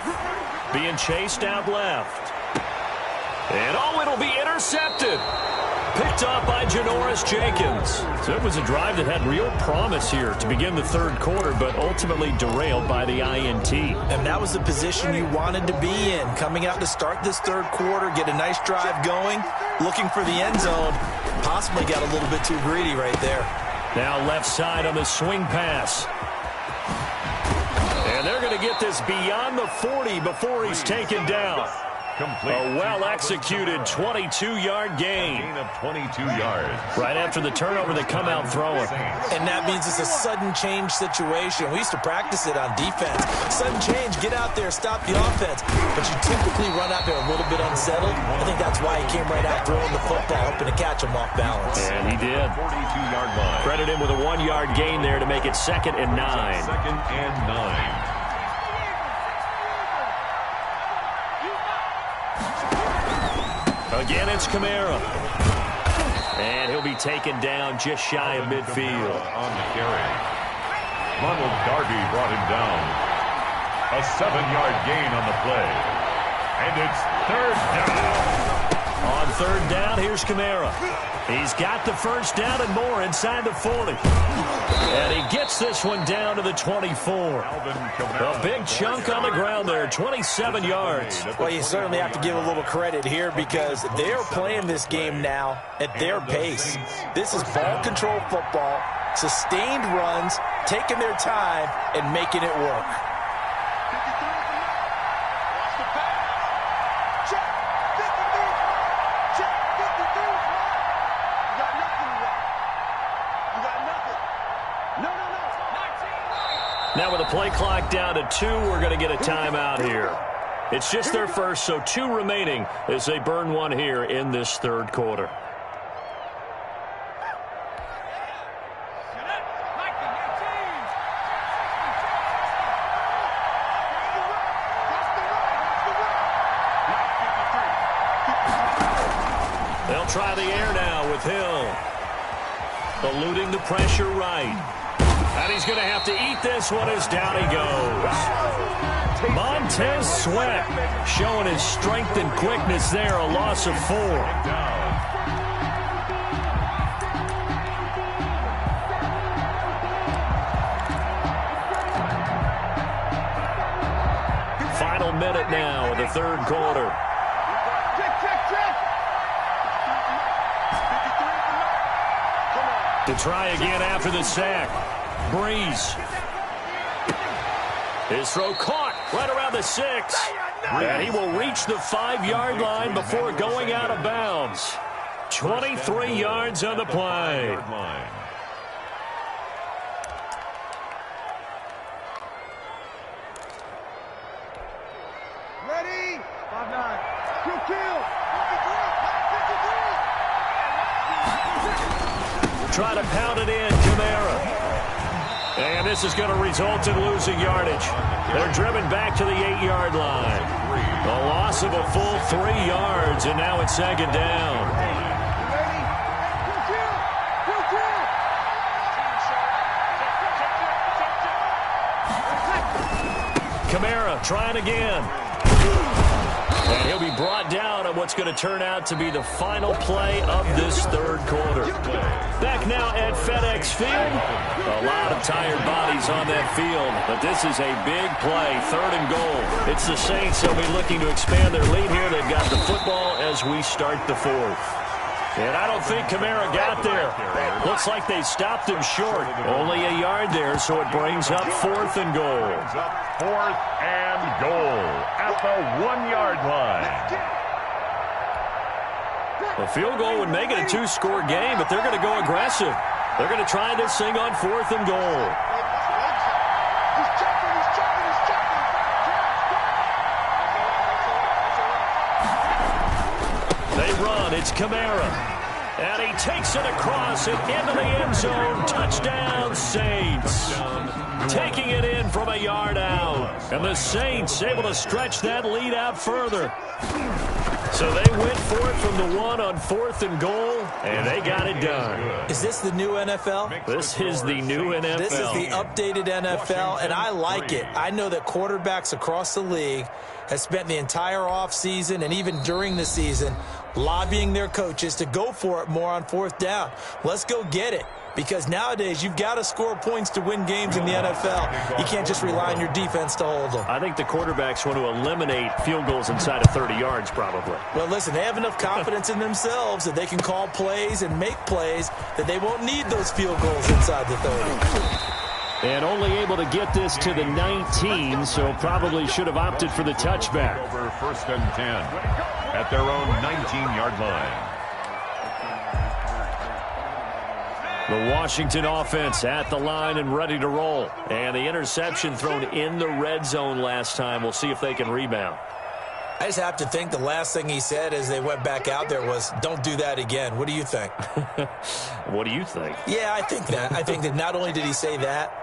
being chased out left. And it'll be intercepted. Picked off by Janoris Jenkins. So it was a drive that had real promise here to begin the 3rd quarter, but ultimately derailed by the INT. And that was the position you wanted to be in. Coming out to start this 3rd quarter, get a nice drive going, looking for the end zone. Possibly got a little bit too greedy right there. Now left side on the swing pass. And they're going to get this beyond the 40 before he's taken down. A well-executed 22-yard gain. Gain of 22 yards. Right after the turnover, they come out throwing. And that means it's a sudden change situation. We used to practice it on defense. Sudden change, get out there, stop the offense. But you typically run out there a little bit unsettled. I think that's why he came right out throwing the football, hoping to catch him off balance. And he did. 42-yard line. Credit him with a 1-yard gain there to make it 2nd and 9. 2nd and 9. Again, it's Kamara. And he'll be taken down just shy of midfield. On the carry. Ronald Darby brought him down. A 7-yard gain on the play. And it's third down. On third down, here's Kamara. He's got the first down and more inside the 40. And he gets this one down to the 24. A big chunk on the ground there, 27 yards. Well, you certainly have to give a little credit here because they're playing this game now at their pace. This is ball control football, sustained runs, taking their time, and making it work. Now with the play clock down to 2, we're going to get a timeout here. It's just their first, so 2 remaining as they burn one here in this third quarter. They'll try the air now with Hill. Eluding the pressure right. And he's going to have to eat this one as down he goes. Montez Sweat showing his strength and quickness there, a loss of 4. Final minute now of the third quarter. To try again after the sack. Breeze. His throw caught right around the 6. And he will reach the 5-yard line before going out of bounds. 23 yards on the play. Ready? 5-9. Kill. Try to pound it in, Kamara. And this is going to result in losing yardage. They're driven back to the 8-yard line. A loss of a full 3 yards, and now it's second down. Kamara trying again. And he'll be brought down on what's going to turn out to be the final play of this third quarter. Back now at FedEx Field. A lot of tired bodies on that field, but this is a big play, 3rd and goal. It's the Saints. They'll be looking to expand their lead here. They've got the football as we start the 4th. And I don't think Kamara got there. Looks like they stopped him short. Only a yard there, so it brings up 4th and goal. 4th and goal at the 1-yard line. A field goal would make it a 2-score game, but they're going to go aggressive. They're going to try this thing on 4th and goal. They run. It's Kamara. And he takes it across and into the end zone. Touchdown, Saints. Taking it in from a yard out. And the Saints able to stretch that lead out further. So they went for it from the 1 on 4th and goal, and they got it done. Is this the new NFL? This is the new NFL. This is the updated NFL, and I like it. I know that quarterbacks across the league have spent the entire offseason and even during the season lobbying their coaches to go for it more on 4th down. Let's go get it. Because nowadays, you've got to score points to win games in the NFL. You can't just rely on your defense to hold them. I think the quarterbacks want to eliminate field goals inside of 30 yards, probably. Well, listen, they have enough confidence in themselves that they can call plays and make plays that they won't need those field goals inside the 30. And only able to get this to the 19, so probably should have opted for the touchback. Over 1st and 10 at their own 19-yard line. The Washington offense at the line and ready to roll. And the interception thrown in the red zone last time. We'll see if they can rebound. I just have to think the last thing he said as they went back out there was, don't do that again. What do you think? What do you think? Yeah, I think that. I think that not only did he say that,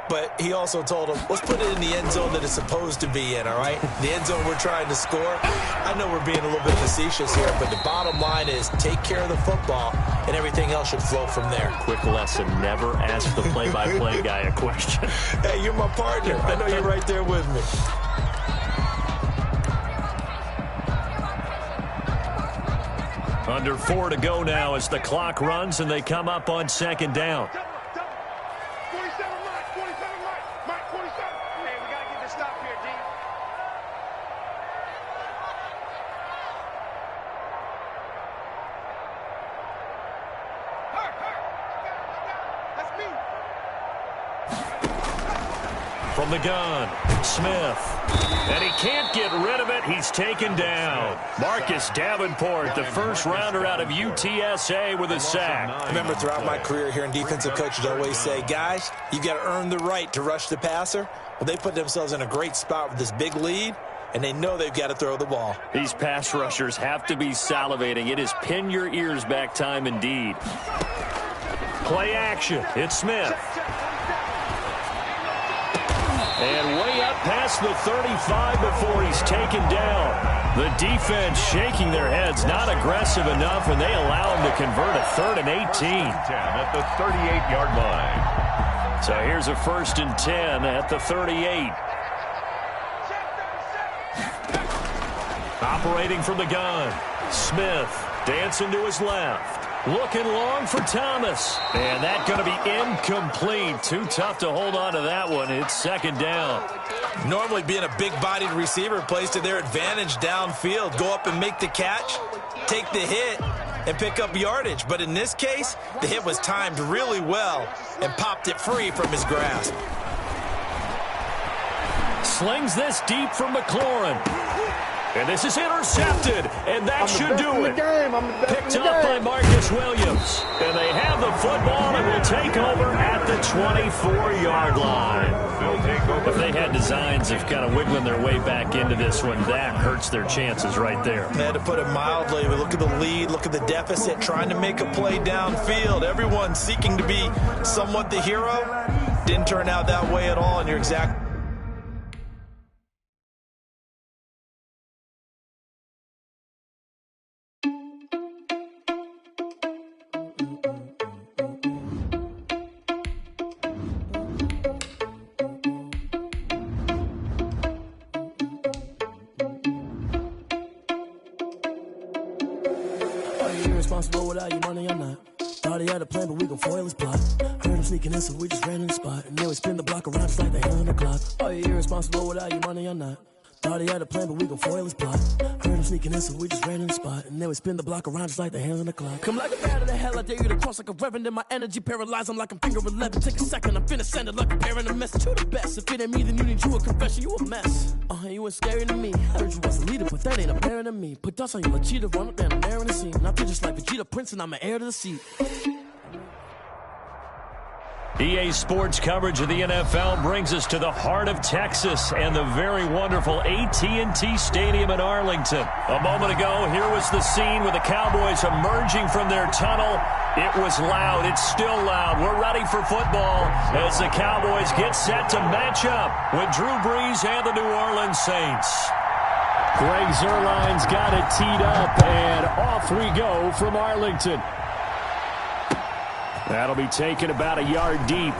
But he also told him, let's put it in the end zone that it's supposed to be in, all right? The end zone we're trying to score. I know we're being a little bit facetious here, but the bottom line is take care of the football, and everything else should flow from there. Quick lesson, never ask the play-by-play guy a question. Hey, you're my partner. I know you're right there with me. Under 4 to go now as the clock runs and they come up on second down. 47, Mike, 47. Hey, we got to get this stop here, D. That's me. From the gun, Smith. And he can't get rid of it. He's taken down. Marcus Davenport, the first rounder out of UTSA with a sack. I remember throughout my career hearing defensive coaches always say, guys, you got to earn the right to rush the passer. Well, they put themselves in a great spot with this big lead, and they know they've got to throw the ball. These pass rushers have to be salivating. It is pin your ears back time indeed. Play action. It's Smith. And way up past the 35 before he's taken down. The defense shaking their heads, not aggressive enough, and they allow him to convert a 3rd and 18. 10 at the 38-yard line. So here's a 1st and 10 at the 38. Operating from the gun. Smith dancing to his left. Looking long for Thomas. And that's going to be incomplete. Too tough to hold on to that one. It's second down. Normally being a big-bodied receiver plays to their advantage downfield. Go up and make the catch, take the hit, and pick up yardage. But in this case, the hit was timed really well and popped it free from his grasp. Slings this deep from McLaurin. And this is intercepted, and that should do it. Picked up by Marcus Williams. And they have the football and will take over at the 24-yard line. If they had designs of kind of wiggling their way back into this one, that hurts their chances right there. They had to put it mildly. But look at the lead, look at the deficit, trying to make a play downfield. Everyone seeking to be somewhat the hero. Didn't turn out that way at all, and you're exact. Responsible without your money, I'm not. Thought he had a plan, but we gon' foil his plot. Heard him sneaking in, so we just ran in the spot. And then we spin the block around just like the hand on the clock. Oh, you're irresponsible without your money, I'm not. Thought he had a plan, but we gon' foil his plot. Heard him sneaking in, so we just ran in the spot. And then we spin the block around just like the hands on the clock. Come like a bat of the hell, I dare you to cross like a reverend. In my energy paralyzed, I'm like I'm finger 11. Take a second, I'm finna send it like a parent a message to the best. If it ain't me, then you need you a confession, you a mess. You ain't scary to me. Heard you was a leader, but that ain't apparent to me. Put dust on you like cheetah, run up down, I'm there in the scene. And I feel just like Vegeta Prince, and I'm an heir to the seat. EA Sports coverage of the NFL brings us to the heart of Texas and the very wonderful AT&T Stadium in Arlington. A moment ago, here was the scene with the Cowboys emerging from their tunnel. It was loud. It's still loud. We're ready for football as the Cowboys get set to match up with Drew Brees and the New Orleans Saints. Greg Zuerlein's got it teed up, and off we go from Arlington. That'll be taken about a yard deep.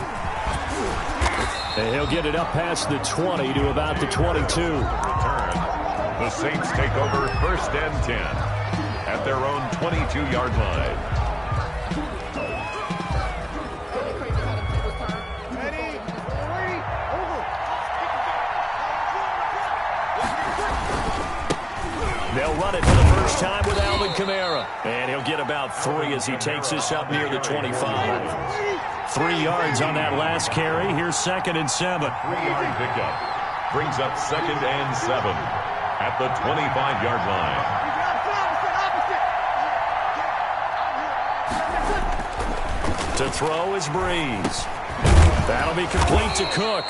And he'll get it up past the 20 to about the 22. Return. The Saints take over 1st and 10 at their own 22-yard line. They'll run it for the first time with Alvin Kamara. And he'll get about 3 as he takes this up near the 25. 3 yards on that last carry. Here's 2nd and 7. 3-yard pickup. Brings up 2nd and 7 at the 25-yard line. To throw is Brees. That'll be complete to Cook.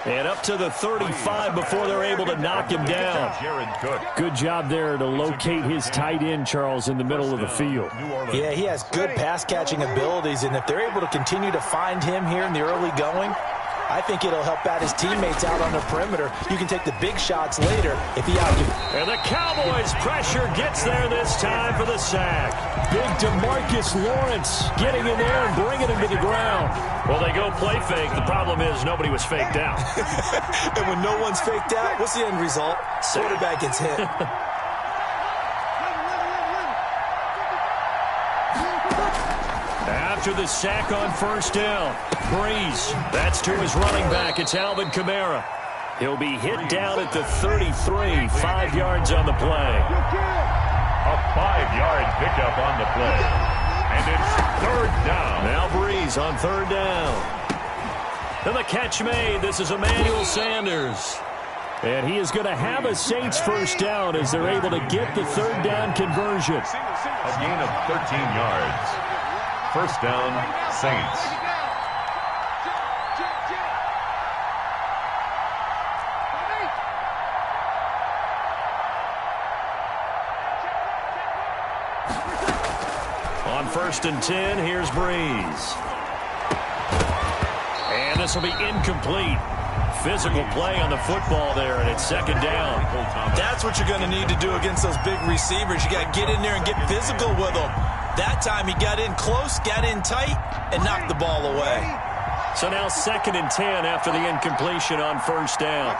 And up to the 35 before they're able to knock him down. Good job there to locate his tight end, Charles, in the middle of the field. Yeah, he has good pass-catching abilities, and if they're able to continue to find him here in the early going, I think it'll help out his teammates out on the perimeter. You can take the big shots later if he out. And the Cowboys pressure gets there this time for the sack. Big DeMarcus Lawrence getting in there and bringing him to the ground. Well, they go play fake. The problem is nobody was faked out. And when no one's faked out, what's the end result? Quarterback gets hit. After the sack on first down, Breeze. That's to his running back. It's Alvin Kamara. He'll be hit down at the 33, 5 yards on the play. A 5-yard pickup on the play. And it's third down. Now Breeze on third down. And the catch made. This is Emmanuel Sanders. And he is going to have a Saints first down as they're able to get the third down conversion. A gain of 13 yards. First down, Saints. On first and 10, here's Breeze. And this will be incomplete. Physical play on the football there, and it's second down. That's what you're going to need to do against those big receivers. You got to get in there and get physical with them. That time he got in close, got in tight, and knocked the ball away. So now second and 10 after the incompletion on first down.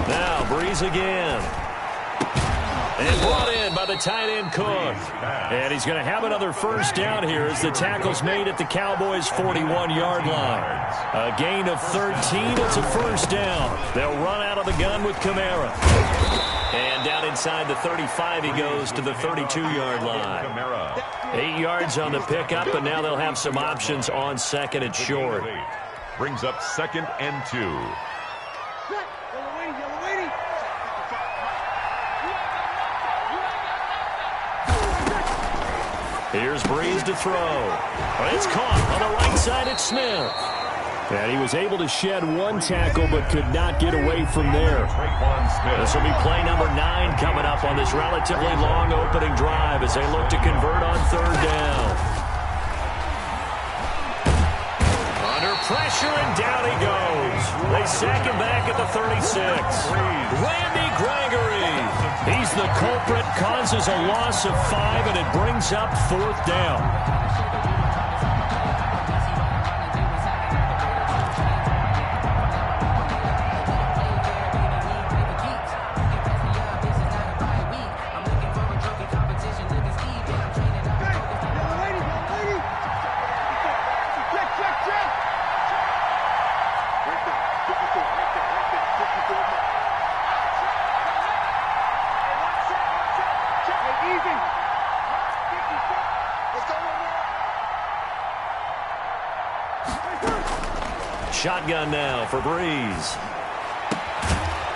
Now Breeze again. And brought in by the tight end Cook. And he's going to have another first down here as the tackle's made at the Cowboys' 41-yard line. A gain of 13. It's a first down. They'll run out of the gun with Kamara. And down inside the 35 he goes to the 32-yard line. 8 yards on the pickup, and now they'll have some options on second and short. Brings up second and 2. Here's Breeze to throw. It's caught on the right side. It's Smith. And he was able to shed one tackle but could not get away from there. This will be play number 9 coming up on this relatively long opening drive as they look to convert on third down. Under pressure, and down he goes. They sack him back at the 36. Randy Gregory. He's the culprit, causes a loss of 5, and it brings up fourth down. Shotgun now for Breeze.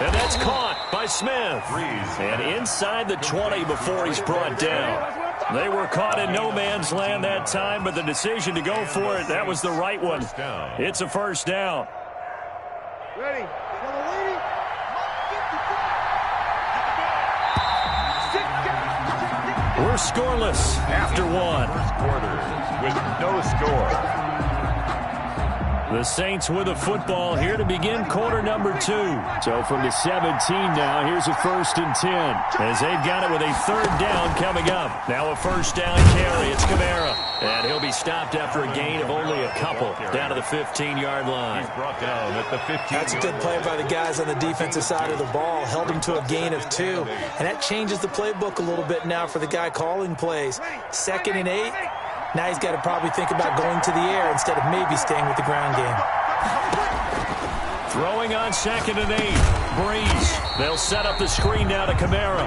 And that's caught by Smith. And inside the 20 before he's brought down. They were caught in no man's land that time, but the decision to go for it, that was the right one. It's a first down. Ready. We're scoreless after one. Quarter with no score. The Saints with a football here to begin quarter number 2. So from the 17 now, here's a first and 10. As they've got it with a third down coming up. Now a first down carry. It's Kamara. And he'll be stopped after a gain of only a couple down to the 15-yard line. He's brought down at the 15. That's a good play by the guys on the defensive side of the ball. Held him to a gain of 2. And that changes the playbook a little bit now for the guy calling plays. 2nd and 8. Now he's got to probably think about going to the air instead of maybe staying with the ground game. Throwing on 2nd and 8. Breeze. They'll set up the screen now to Kamara.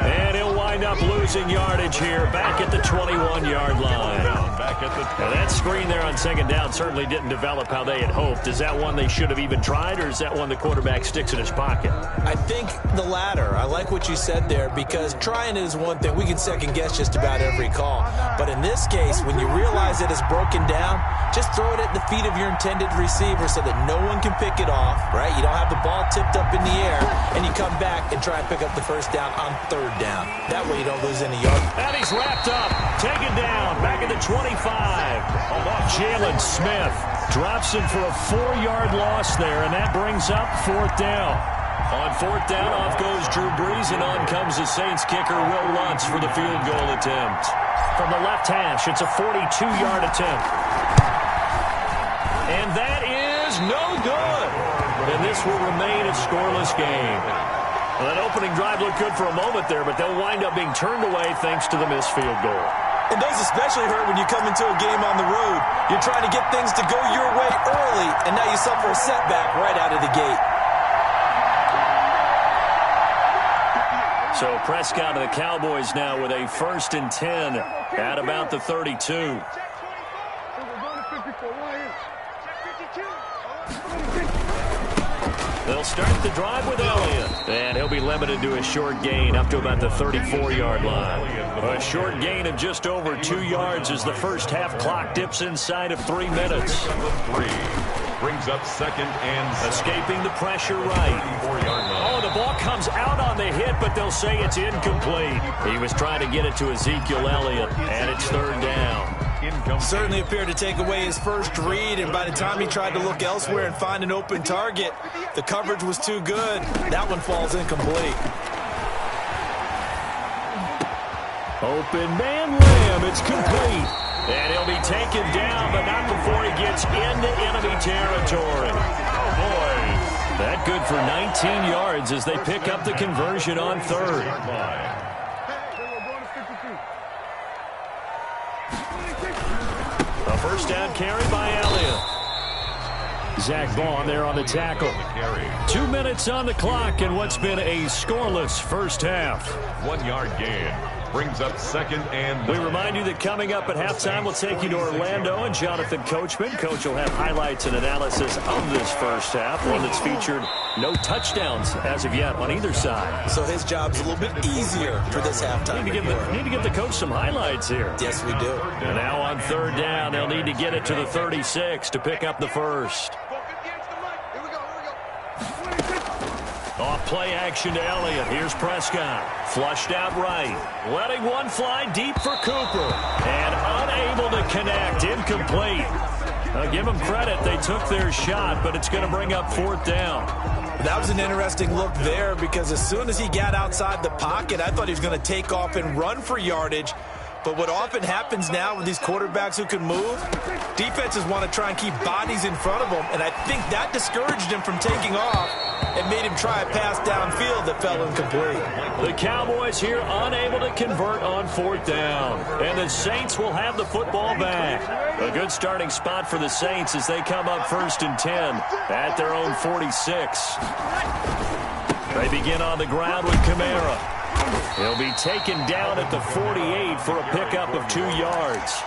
And he'll wind up losing yardage here back at the 21-yard line. Now that screen there on 2nd down certainly didn't develop how they had hoped. Is that one they should have even tried, or is that one the quarterback sticks in his pocket? I think the latter. I like what you said there, because trying it is one thing. We can second-guess just about every call. But in this case, when you realize that it's broken down, just throw it at the feet of your intended receiver so that no one can pick it off, right? You don't have the ball tipped up in in the air, and you come back and try and pick up the first down on third down. That way you don't lose any yards. And he's wrapped up, taken down, back at the 25. Jalen Smith drops him for a 4-yard loss there, and that brings up fourth down. On fourth down, off goes Drew Brees, and on comes the Saints kicker, Will Lutz, for the field goal attempt. From the left hash, it's a 42-yard attempt. And that is no good. And this will remain a scoreless game. Well, that opening drive looked good for a moment there, but they'll wind up being turned away thanks to the missed field goal. And those especially hurt when you come into a game on the road. You're trying to get things to go your way early, and now you suffer a setback right out of the gate. So Prescott and the Cowboys now with a 1st and 10 at about the 32. They'll start the drive with Elliott, and he'll be limited to a short gain up to about the 34-yard line. A short gain of just over 2 yards as the first half clock dips inside of 3 minutes. 3 brings up 2nd and escaping the pressure right. Oh, the ball comes out on the hit, but they'll say it's incomplete. He was trying to get it to Ezekiel Elliott, and it's 3rd down. Certainly appeared to take away his first read, and by the time he tried to look elsewhere and find an open target, the coverage was too good. That one falls incomplete. Open man Lamb, it's complete. And he'll be taken down, but not before he gets into enemy territory. Cowboys. That good for 19 yards as they pick up the conversion on 3rd. A first down carry by Elliott. Zach Vaughn there on the tackle. 2 minutes on the clock in what's been a scoreless first half. 1-yard gain. Brings up 2nd and... We remind you that coming up at halftime, we'll take you to Orlando and Jonathan Coachman. Coach will have highlights and analysis of this first half, one that's featured no touchdowns as of yet on either side. So his job's a little bit easier for this halftime. Need to give the coach some highlights here. Yes, we do. And now on 3rd down, they'll need to get it to the 36 to pick up the first. Off play action to Elliott. Here's Prescott. Flushed out right. Letting one fly deep for Cooper. And unable to connect. Incomplete. Give them credit. They took their shot, but it's going to bring up 4th down. That was an interesting look there because as soon as he got outside the pocket, I thought he was going to take off and run for yardage. But what often happens now with these quarterbacks who can move, defenses want to try and keep bodies in front of them, and I think that discouraged him from taking off and made him try a pass downfield that fell incomplete. The Cowboys here unable to convert on 4th down, and the Saints will have the football back. A good starting spot for the Saints as they come up 1st and 10 at their own 46. They begin on the ground with Kamara. He'll be taken down at the 48 for a pickup of 2 yards.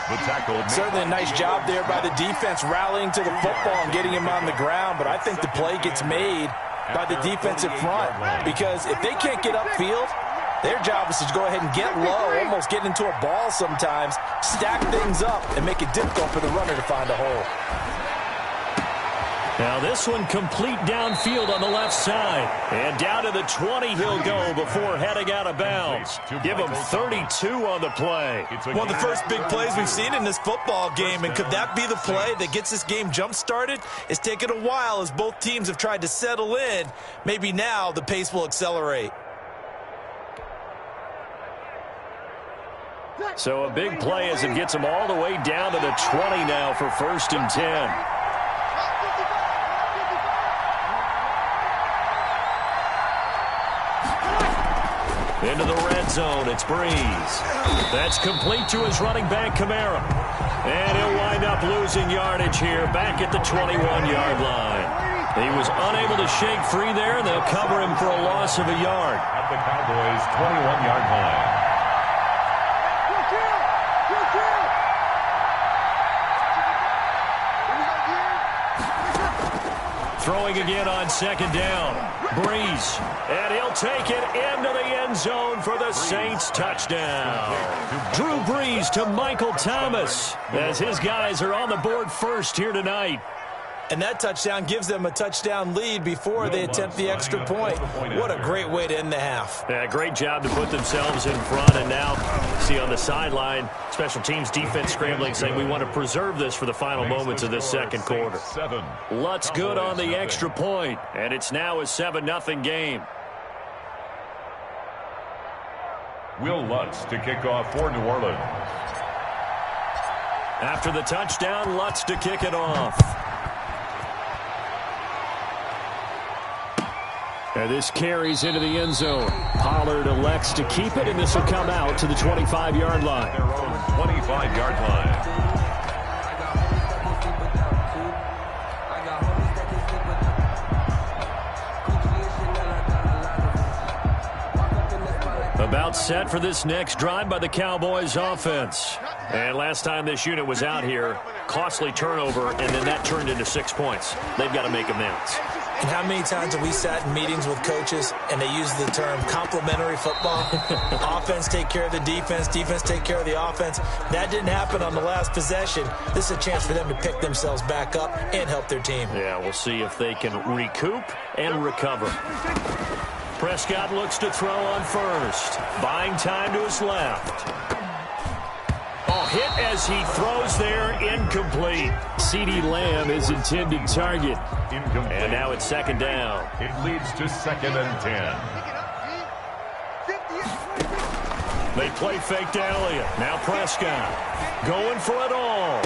The tackle. Certainly a nice job there by the defense rallying to the football and getting him on the ground, but I think the play gets made by the defensive front because if they can't get upfield, their job is to go ahead and get low, almost get into a ball sometimes, stack things up, and make it difficult for the runner to find a hole. Now this one complete downfield on the left side. And down to the 20 he'll go before heading out of bounds. Give him 32 on the play. One of the first big plays we've seen in this football game, and could that be the play that gets this game jump-started? It's taken a while as both teams have tried to settle in. Maybe now the pace will accelerate. So a big play as it gets them all the way down to the 20 now for 1st and 10. Into the red zone, it's Brees. That's complete to his running back, Kamara. And he'll wind up losing yardage here back at the 21-yard line. He was unable to shake free there, and they'll cover him for a loss of a yard. At the Cowboys' 21-yard line. Throwing again on 2nd down. Brees. And he'll take it into the end zone for the Saints touchdown. Drew Brees to Michael Thomas as his guys are on the board first here tonight. And that touchdown gives them a touchdown lead before they attempt the extra point. What a great way to end the half. Yeah, great job to put themselves in front. And now, see on the sideline, special teams defense scrambling, saying we want to preserve this for the final moments of this second quarter. Lutz good on the extra point, and it's now a 7-0 game. Will Lutz to kick off for New Orleans. After the touchdown, Lutz to kick it off. And this carries into the end zone. Pollard elects to keep it, and this will come out to the 25-yard line. Their own 25-yard line. About set for this next drive by the Cowboys offense. And last time this unit was out here, costly turnover, and then that turned into 6 points. They've got to make amends. And how many times have we sat in meetings with coaches and they use the term complementary football? Offense take care of the defense, defense take care of the offense. That didn't happen on the last possession. This is a chance for them to pick themselves back up and help their team. Yeah, we'll see if they can recoup and recover. Prescott looks to throw on first. Buying time to his left. Hit as he throws there, incomplete. CeeDee Lamb is intended target. Incomplete. And now it's second down. It leads to 2nd and 10. They play fake to Elliott. Now Prescott going for it all.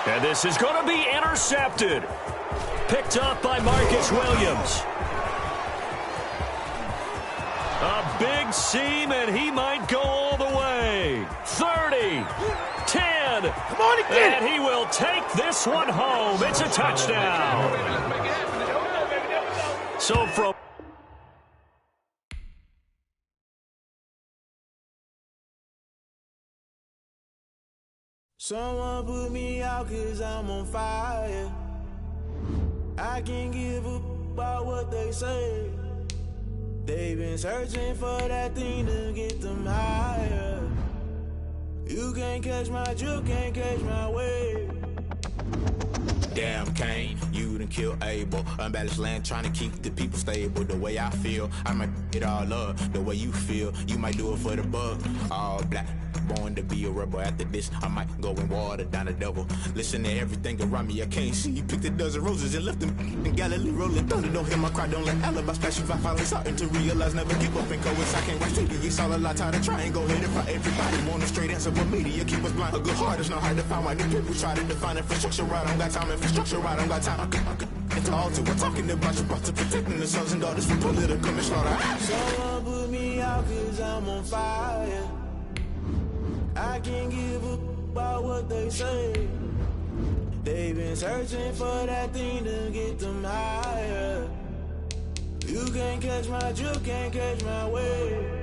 And this is going to be intercepted. Picked up by Marcus Williams. A big seam, and he might go all the way. 30, 10, come on again. And he will take this one home. It's a touchdown. So from... Someone put me out 'cause I'm on fire. I can't give up about what they say. They've been searching for that thing to get them higher. You can't catch my drift, can't catch my wave. Damn, Kane, you done killed Abel. Unbalanced land, trying to keep the people stable. The way I feel, I might it all up. The way you feel, you might do it for the buck. All black, born to be a rebel. After this, I might go and water down the devil. Listen to everything around me, I can't see. Picked a dozen roses and left them in Galilee rolling thunder. Don't hear my cry, don't let alibi splash. If I finally starting to realize, never give up and go. I can't watch TV, it's all a lot. Tired of trying, go ahead and fight. Everybody want a straight answer, but media keep us blind. A good heart is not hard to find. Why do people try to define infrastructure right? I don't got time, infrastructure right, I don't got time. It's all to we're talking about you, about to protecting the sons and daughters from political and slaughter. Someone put me out 'cause I'm on fire. I can't give up about what they say. They've been searching for that thing to get them higher. You can't catch my drift, can't catch my wave.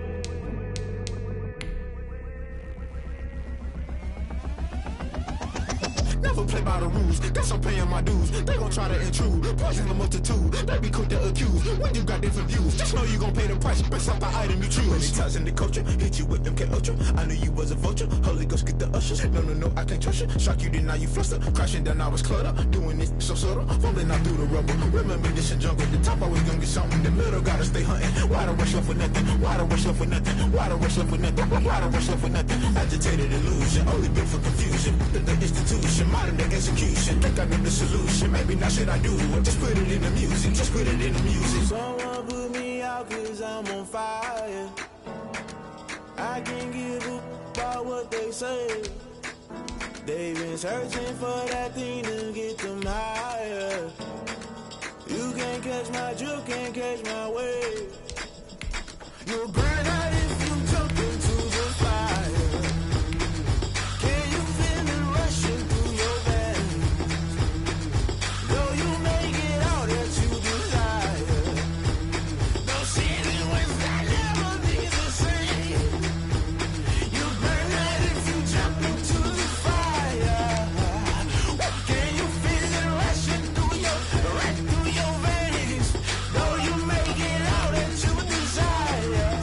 Never play by the rules, guess I'm paying my dues. They gon' try to intrude, poison the multitude. They be quick to accuse, when you got different views. Just know you gon' pay the price, based off the item you choose. Many times in the culture, hit you with them K Ultra. I knew you was a vulture, Holy Ghost get the ushers. No, I can't trust you. Shock you, then now you fluster. Crashing down, I was cluttered. Doing this so subtle, falling out through the rubble. Remember this in jungle, the top I was gonna get something. The middle gotta stay hunting. Why the rush left for nothing? Why the rush left for nothing? Why the rush left for nothing? Why the rush left for nothing? Agitated illusion, only built for confusion. The institution, modern day execution. Think I know the solution. Maybe now should I do it? Just put it in the music. Just put it in the music. Someone put me out 'cause I'm on fire. I can't give up about what they say. They've been searching for that thing to get them higher. You can't catch my drift, can't catch my wave. You'll burn out if you jump into the fire. Can you feel it rushing through your veins? Though you make it all that you desire. No ceiling when that never be the same. You burn out if you jump into the fire. Can you feel it rushing through your veins? Though you make it all that you desire.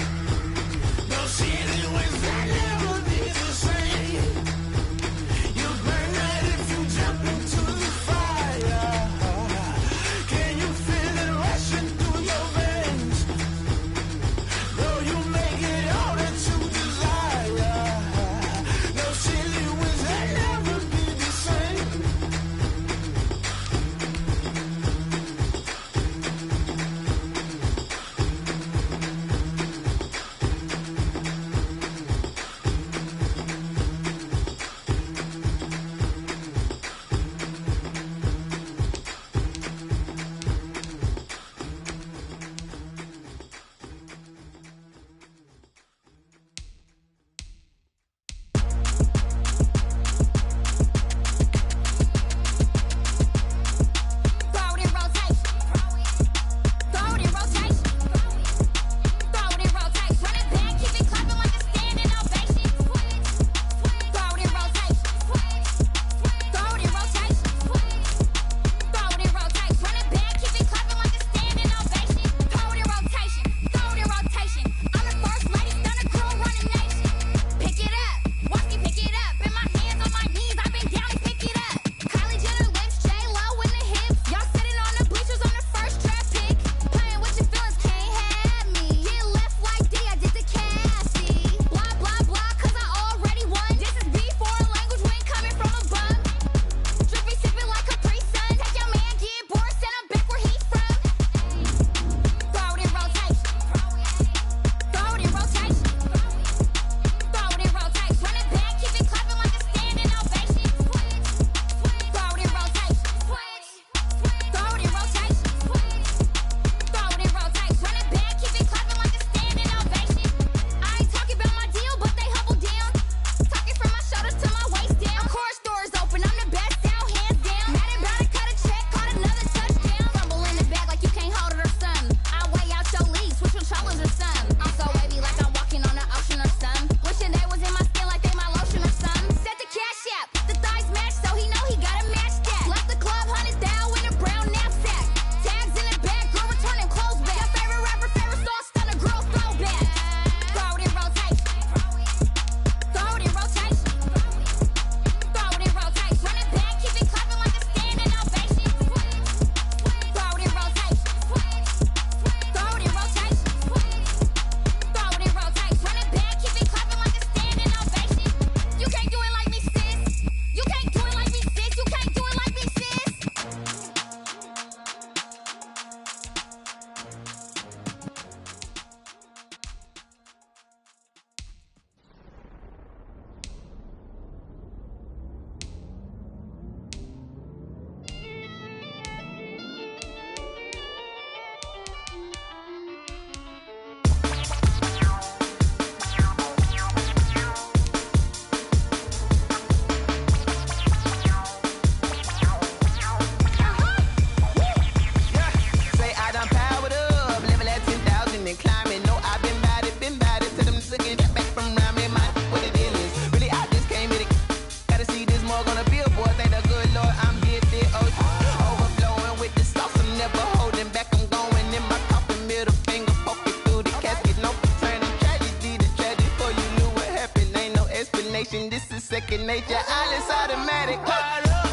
station. This is second nature. All is automatic. Caught up.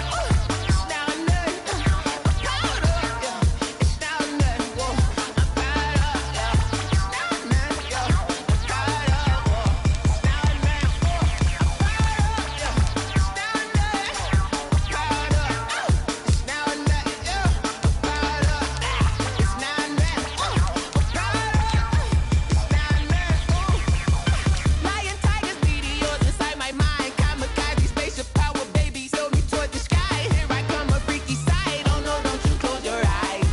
It's now or nothing. I'm caught up. Yeah. It's now or nothing. Whoa. I'm caught up. Yeah. It's now or nothing. Yeah. I'm caught up. Whoa. It's now or nothing. Whoa. I'm caught up. Yeah. It's now or nothing. I'm caught up. It's now or nothing. Yeah. I'm caught up. It's now or nothing. I'm caught up. It's now or nothing. Lion, tigers, meteors inside my mind. Kamikaze, spaceship power, baby, sail me toward the sky. Here I come, a freaky side. Oh no, don't you close your eyes.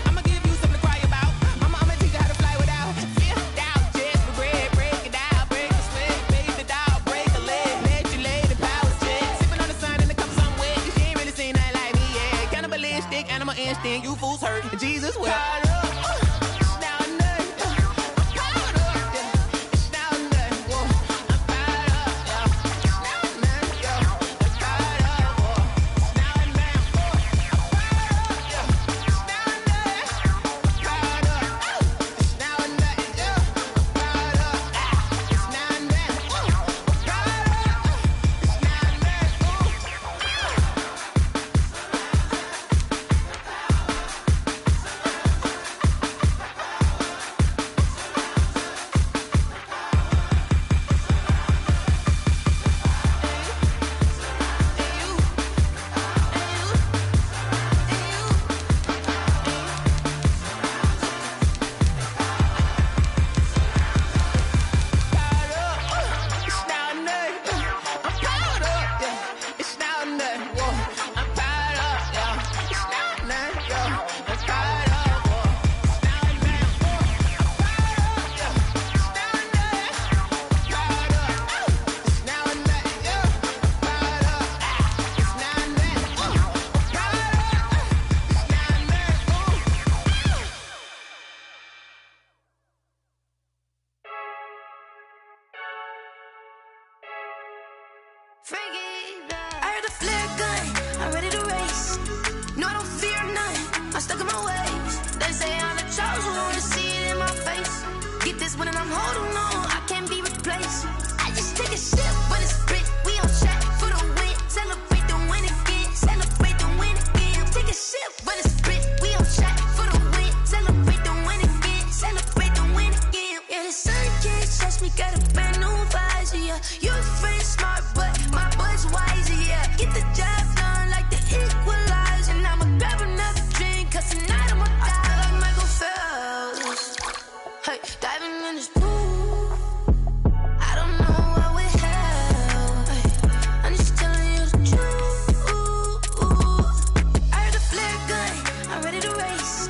I'ma give you something to cry about. I'ma teach you how to fly without fear. Doubt, just regret. Break it out, break the sweat, bathe it out, break a leg, let you lay the power jet. Sipping on the sun in the cup some wet. You ain't really seen nothing like me yet. Cannibalistic, animal instinct, you fools hurt. Jesus wept. It's now or nothing. I'm caught up. Yeah. It's now or nothing. Whoa. I'm caught up. Yeah. It's now or nothing. Yeah. I'm caught up. Whoa. It's now or nothing. Whoa. I'm caught up. Yeah. It's now or nothing. I'm caught up. It's now or nothing. Yeah. I'm caught up. It's now or nothing. Whoa. I'm caught up. It's now or nothing. It's now or nothing. I'm caught up. Yeah. It's now or nothing. Whoa. I'm caught up. Yeah. It's now or nothing. Yeah. I'm caught up. Whoa. It's now or nothing. Whoa. I'm caught up. Yeah. It's now or nothing. I'm caught up. It's now or nothing. Yeah. I'm caught up. It's now or nothing. Whoa. I'm caught up. It's now or nothing. Whoa. I heard the flare gun, I'm ready to race. No, I don't fear none, I'm stuck in my ways. They say I'm the chosen one, to see it in my face. Get this one and I'm holding on, I can't be replaced. I just take a sip, but it's spit, we on track for the win. Celebrate the win again, celebrate the win again. Take a sip, but it's spit, we on track for the win. Celebrate the win again, celebrate the win again. Yeah, the sun can't touch me, got a brand new visor, yeah. Your friend's smart, but my boy's wiser, yeah. Get the job done like the equalizer. And I'ma grab another drink, cause tonight I'ma die like Michael Phelps. Hey, diving in this pool, I don't know what we have. Hey, I'm just telling you the truth. I heard the flare gun, I'm ready to race.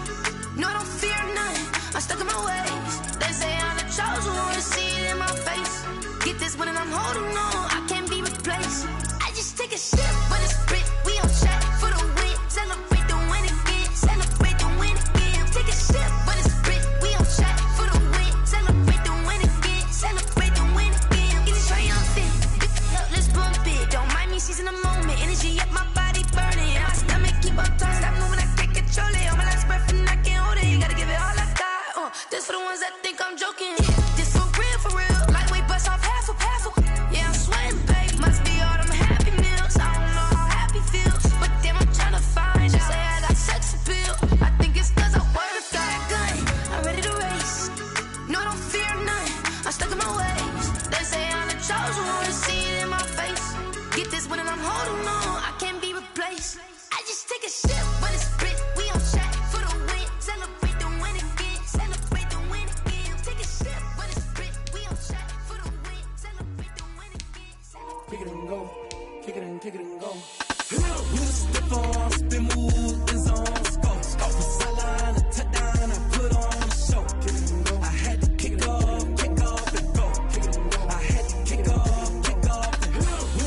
No, I don't fear none, I'm stuck in my ways. They say I'm the chosen one, to see it in my face. Get this one and I'm holding on, I can't be replaced. I just take a sip, but it's spit, we on track for the win. Celebrate the win again, celebrate the win again. Take a sip, but it's spit, we on track for the win. Celebrate the win again, celebrate the win again. Get it triumphant, let's bump it. Don't mind me seizing the moment, energy up my body burning. My stomach keep up tight, stop moving, I can't control it. On my last breath and I can't hold it. You gotta give it all I got. This for the ones that think I'm joking. This for real, for real. Lightweight bust off half a half a. Yeah, I'm sweating, babe. Must be all them happy meals. I don't know how happy feels, but damn, I'm tryna find. She say I got sex appeal. I think it's cause I work that gun. I'm ready to race. No, I don't fear none. I'm stuck in my ways. They say I'm the chosen one, to see it in my face. Get this one and I'm holding on, I can't be replaced. I just take a sip, but it's spit. We on track for the win. Celebrate the win again. Celebrate the win again. Take a sip, but it's spit. We on track for the win. Celebrate the win again. Kick it and go, kick it and go. Step on, spin move, is on scope. From sideline to touchdown, I put on a show. I had to kick off and go. I had to kick off and go.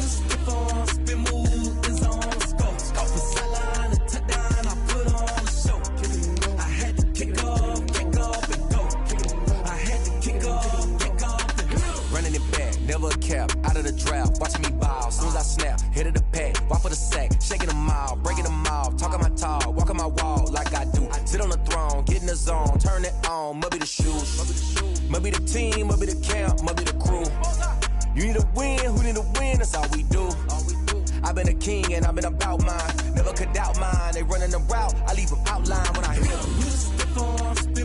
Step on, spin move, is on scope. From sideline to touchdown, I put on a show. I had to kick off and go. I had to kick off and go. Running it back, never a cap, out of the draft, watching me ball. Soon as I snap, hit of the pack, walk for the sack, shaking them out, breaking them out, talking my talk, walking my wall like I do. Sit on the throne, get in the zone, turn it on, maybe the shoes, maybe the team, maybe the camp, maybe the crew. You need a win, who need a win? That's all we do. I've been a king and I've been about mine. Never could doubt mine. They running the route, I leave them outline when I hit them.